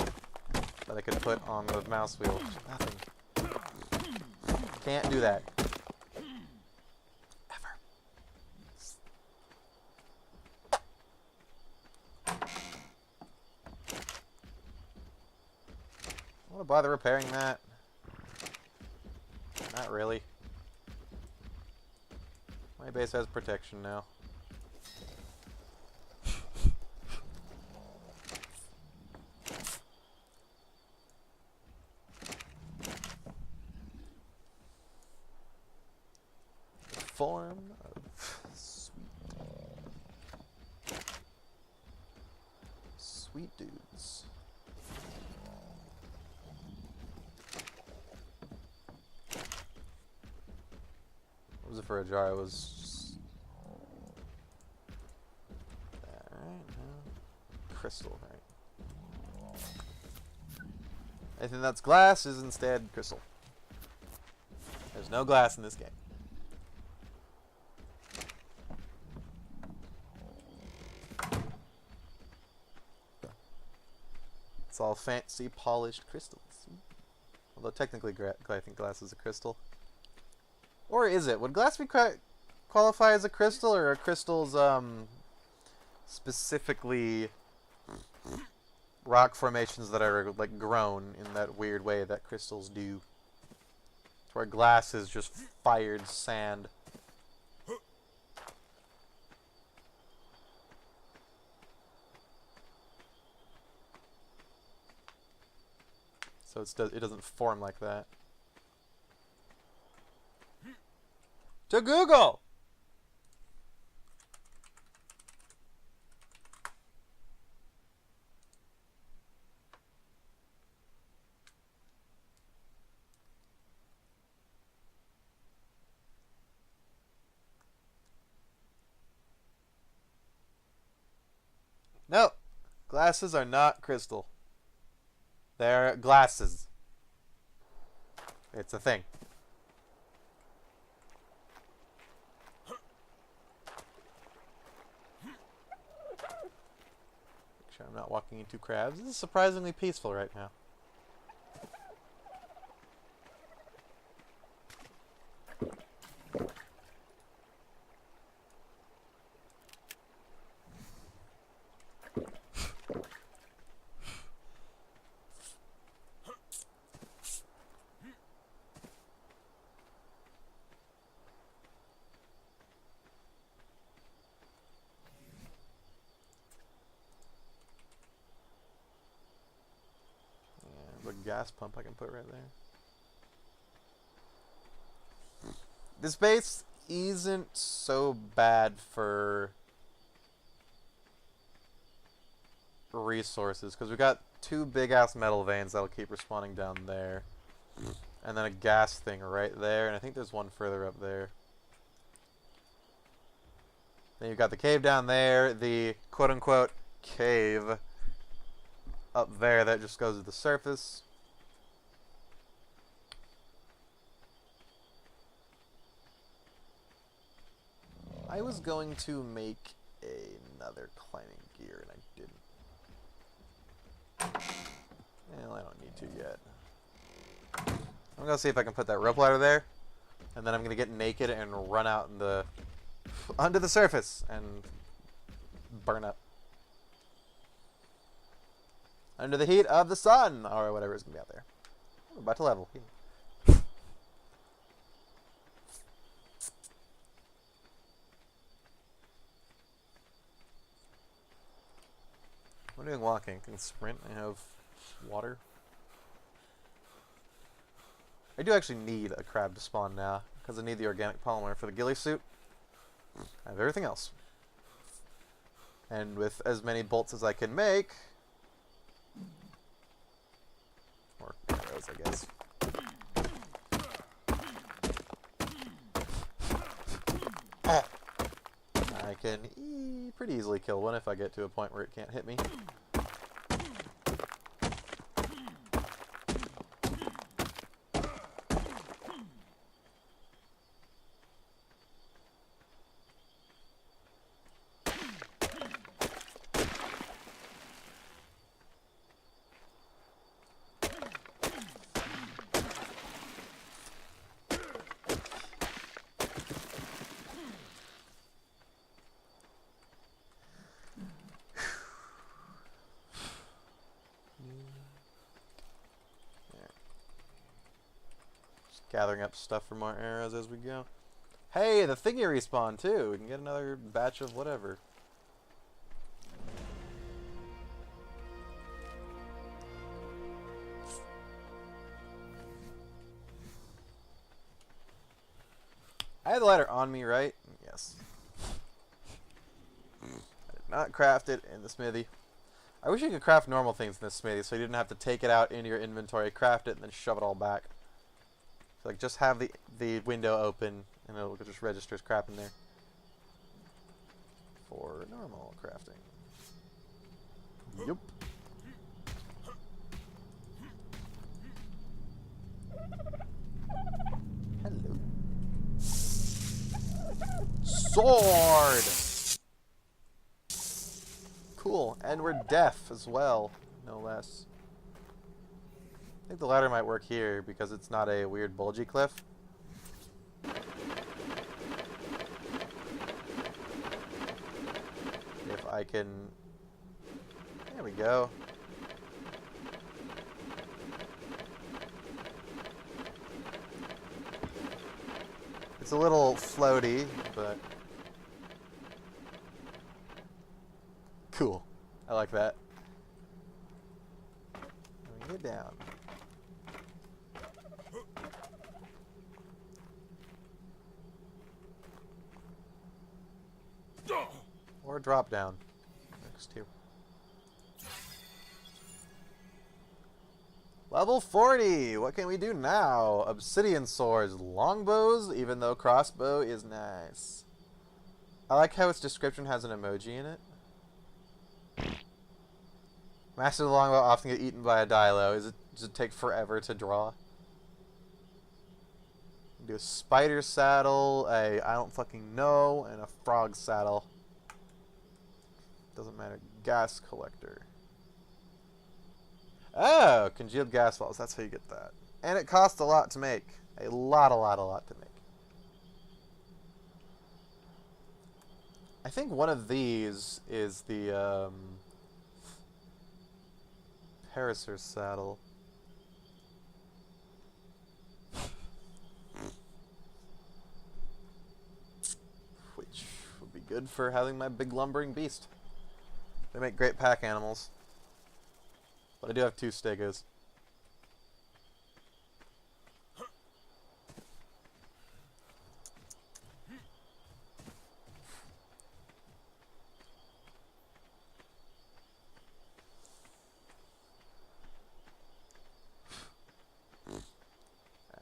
that I could put on the mouse wheel. Nothing. Can't do that. Ever. I want to bother repairing that. Not really. My base has protection now. Form of sweet dudes. What was it for a jar? It was that, right? No. Crystal, right? Anything that's glass is instead crystal. There's no glass in this game. It's all fancy, polished crystals. Although technically, I think glass is a crystal. Or is it? Would glass be qualify as a crystal, or are crystals specifically rock formations that are like grown in that weird way that crystals do? Where glass is just fired sand. So it doesn't form like that. To Google! No, glasses are not crystal. They're glasses. It's a thing. Make sure I'm not walking into crabs. This is surprisingly peaceful right now. Gas pump I can put right there. This base isn't so bad for resources because we got 2 big ass metal veins that'll keep respawning down there, and then a gas thing right there, and I think there's one further up there. Then you've got the cave down there, the quote-unquote cave up there that just goes to the surface. I was going to make another climbing gear, and I didn't. Well, I don't need to yet. I'm going to see if I can put that rope ladder there, and then I'm going to get naked and run out in the onto the surface and burn up. Under the heat of the sun, or whatever is going to be out there. We're about to level. What am I doing walking? I can sprint. I have water. I do actually need a crab to spawn now, because I need the organic polymer for the ghillie suit. I have everything else. And with as many bolts as I can make, or arrows, I guess. I can pretty easily kill one if I get to a point where it can't hit me. Gathering up stuff for more arrows as we go. Hey, the thingy respawned too. We can get another batch of whatever. I had the ladder on me, right? Yes. I did not craft it in the smithy. I wish you could craft normal things in the smithy so you didn't have to take it out into your inventory, craft it, and then shove it all back. So, like, just have the window open, and it'll just registers crap in there. For normal crafting. Yup. Hello. Sword! Cool. And we're deaf as well, no less. I think the ladder might work here because it's not a weird bulgy cliff. If I can... There we go. It's a little floaty, but... Cool. I like that. Let me get down. Or drop down. Next two. Level 40! What can we do now? Obsidian swords, longbows, even though crossbow is nice. I like how its description has an emoji in it. Master of the longbow often get eaten by a Dilo. Does it take forever to draw? Do a spider saddle, I don't fucking know, and a frog saddle. Doesn't matter. Gas collector. Oh, congealed gas balls. That's how you get that. And it costs a lot to make. A lot to make. I think one of these is the Parasaur saddle. Which would be good for having my big lumbering beast. They make great pack animals. But I do have 2 stegos.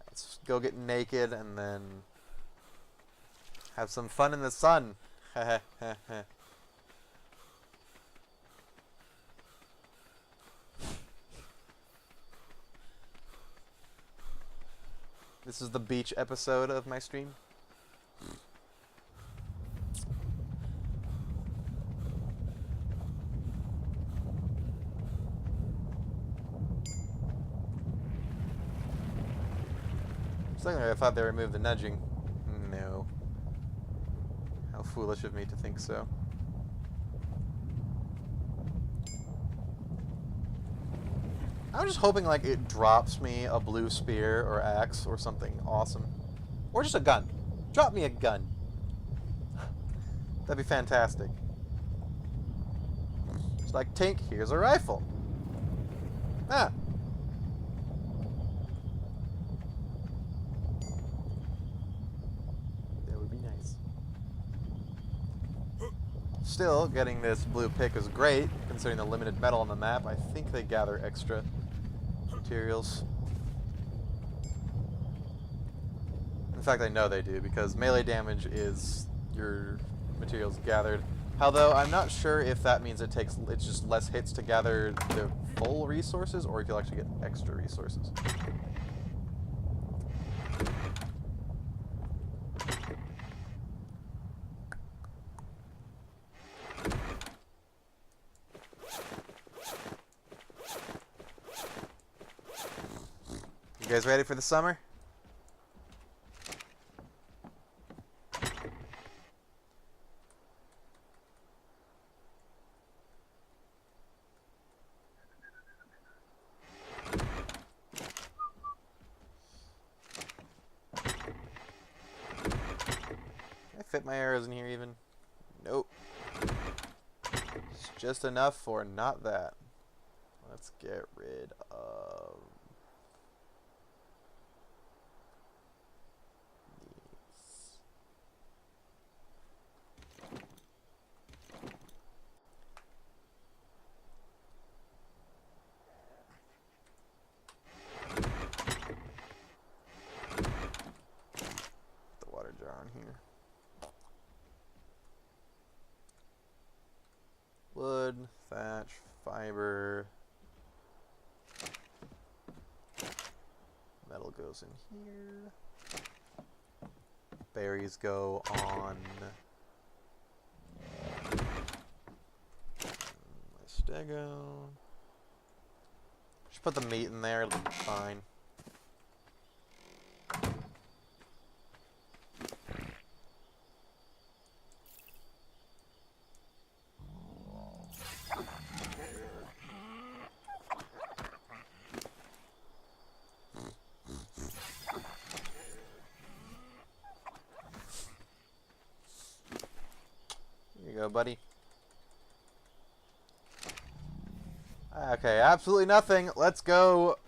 Let's go get naked and then have some fun in the sun. Heh heh heh. This is the beach episode of my stream. Secondly, I thought they removed the nudging. No. How foolish of me to think so. I'm just hoping like it drops me a blue spear or axe or something awesome. Or just a gun. Drop me a gun. That'd be fantastic. It's like, Tink, here's a rifle. Ah. That would be nice. Still, getting this blue pick is great, considering the limited metal on the map. I think they gather extra materials. In fact, I know they do, because melee damage is your materials gathered. Although I'm not sure if that means it's just less hits to gather the full resources, or if you'll actually get extra resources. You guys ready for the summer? Can I fit my arrows in here even? Nope. It's just enough for not that. Let's get rid of these. Put the water jar on here. Wood, thatch, fiber. Metal goes in here. Berries go on my stego. Just put the meat in there, it'll be fine. Go, buddy. Okay, absolutely nothing. Let's go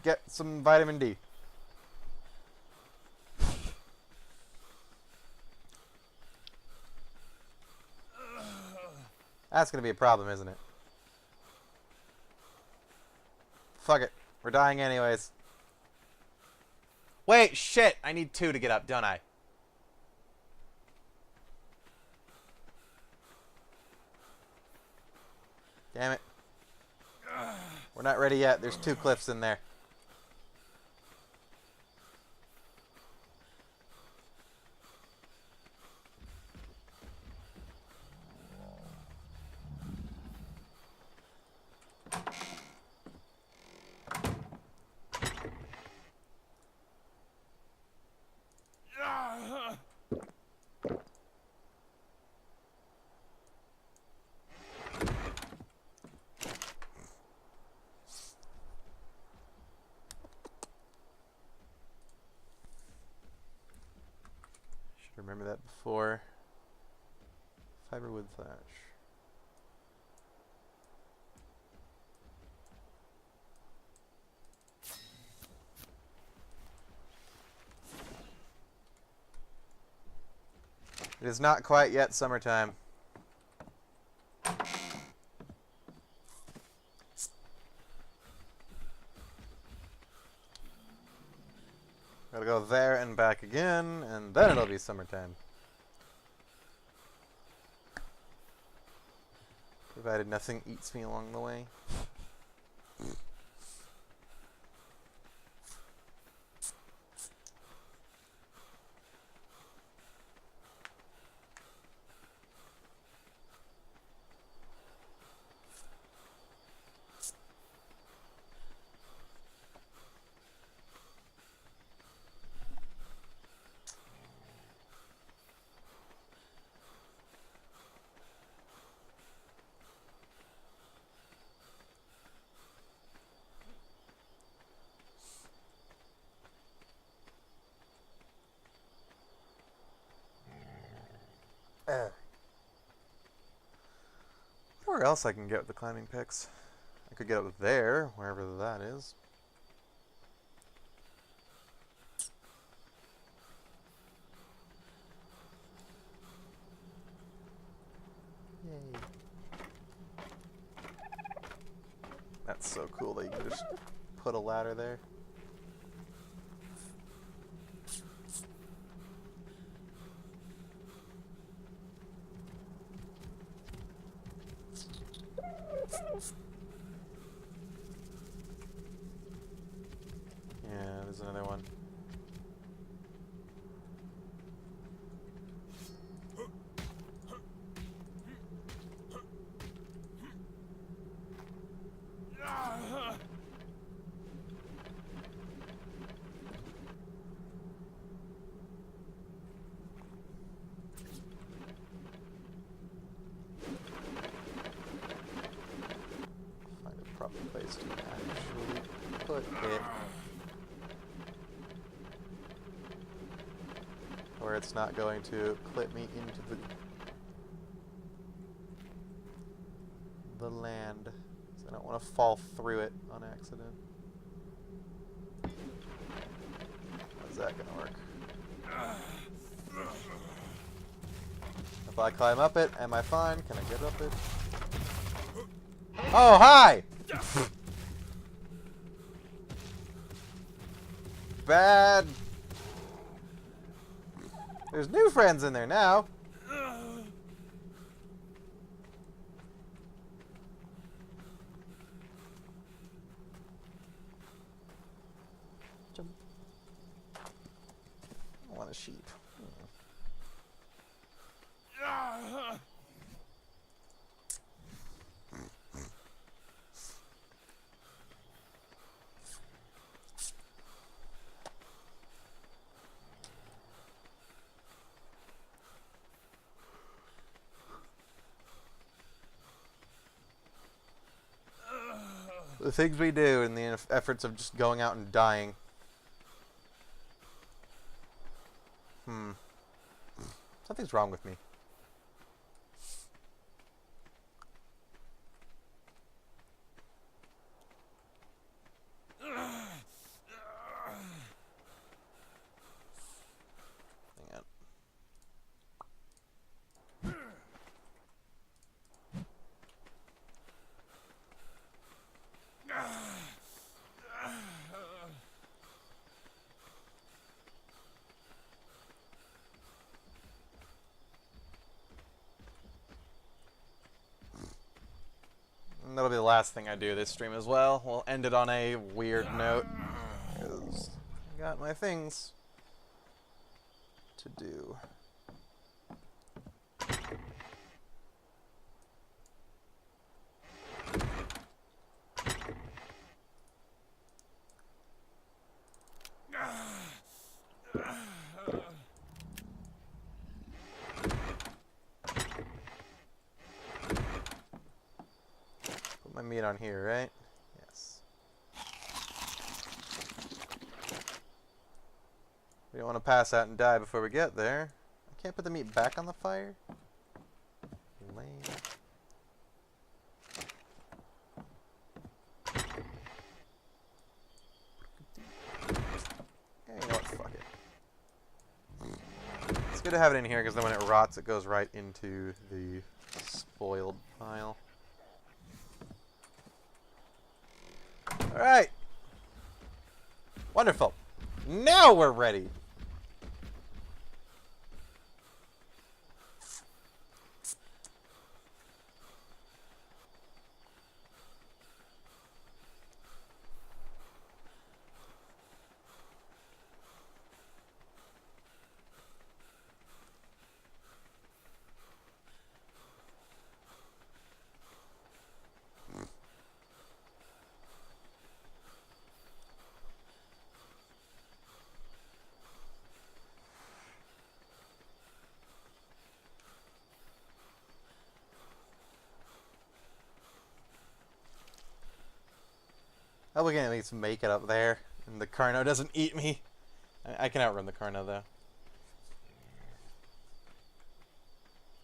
get some vitamin D. That's gonna be a problem, isn't it? Fuck it. We're dying anyways. Wait, shit! I need 2 to get up, don't I? Damn it. We're not ready yet. There's 2 cliffs in there. Remember that before. Fiberwood thatch. It is not quite yet summertime. Gotta go there and back again, and then it'll be summertime. Provided nothing eats me along the way. Where else I can get the climbing picks? I could get up there, wherever that is. Yay. That's so cool that you can just put a ladder there. There's another one. Find a proper place to actually put it. Where it's not going to clip me into the land. So I don't want to fall through it on accident. How's that gonna work? If I climb up it, am I fine? Can I get up it? Oh, hi! Bad. There's new friends in there now. Jump. I want a sheep. The things we do in the efforts of just going out and dying. Something's wrong with me. Hang on. And that'll be the last thing I do this stream as well. We'll end it on a weird note. Because I got my things to do. My meat on here, right? Yes. We don't want to pass out and die before we get there. I can't put the meat back on the fire? Lame. Yeah, you know what? Fuck it. It's good to have it in here because then when it rots, it goes right into the spoiled pile. Alright. Wonderful. Now we're ready. Oh, we can at least make it up there, and the Carno doesn't eat me. I can outrun the Carno, though.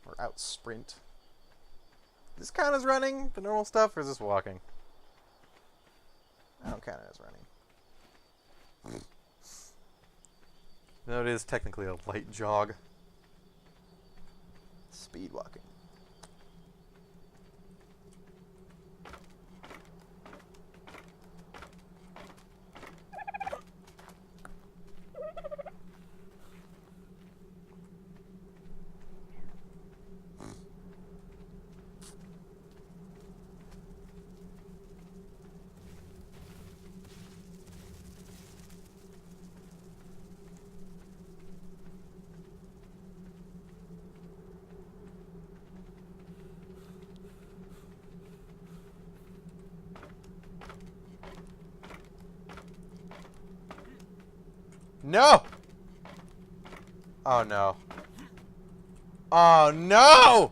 Or out-sprint. This count as running, the normal stuff, or is this walking? I don't count it as running. No, it is technically a light jog. Speed walking. No! Oh no. Oh no!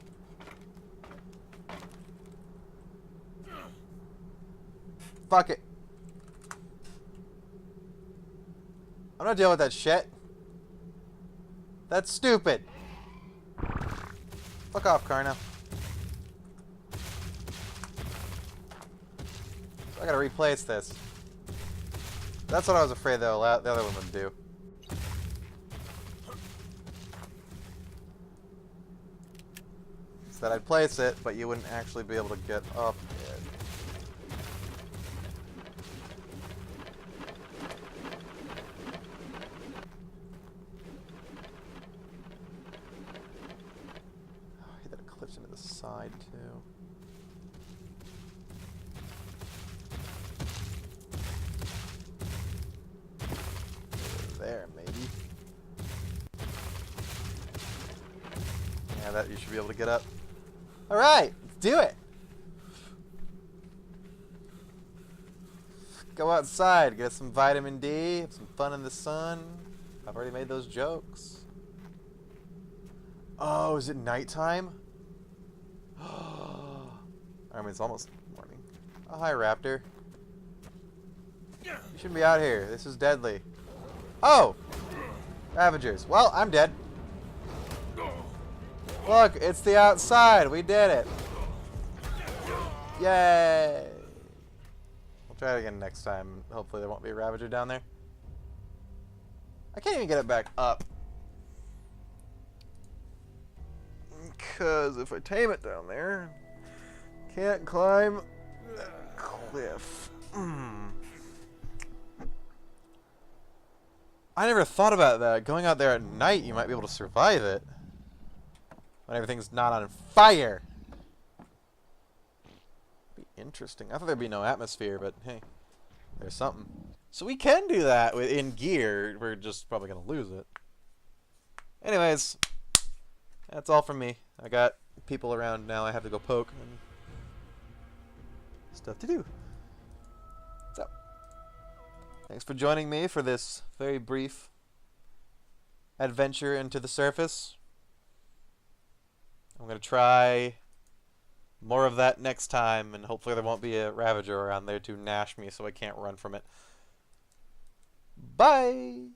Fuck it. I'm not dealing with that shit. That's stupid. Fuck off, Karna. So I gotta replace this. That's what I was afraid the other one would do. Is that I'd place it, but you wouldn't actually be able to get up it. Oh, I hate that it clips into the side, too. There, maybe. Yeah, that you should be able to get up. Alright, let's do it! Go outside, get some vitamin D, have some fun in the sun. I've already made those jokes. Oh, is it nighttime? I mean, it's almost morning. Oh, hi, Raptor. You shouldn't be out here. This is deadly. Oh! Ravagers. Well, I'm dead. Look, it's the outside. We did it. Yay! We'll try it again next time. Hopefully there won't be a Ravager down there. I can't even get it back up. Because if I tame it down there, can't climb that cliff. I never thought about that. Going out there at night, you might be able to survive it. When everything's not on fire. Be interesting. I thought there'd be no atmosphere, but hey, there's something. So we can do that in gear. We're just probably going to lose it. Anyways, that's all from me. I got people around now I have to go poke and stuff to do. So, thanks for joining me for this very brief adventure into the surface. I'm going to try more of that next time, and hopefully there won't be a Ravager around there to nash me so I can't run from it. Bye!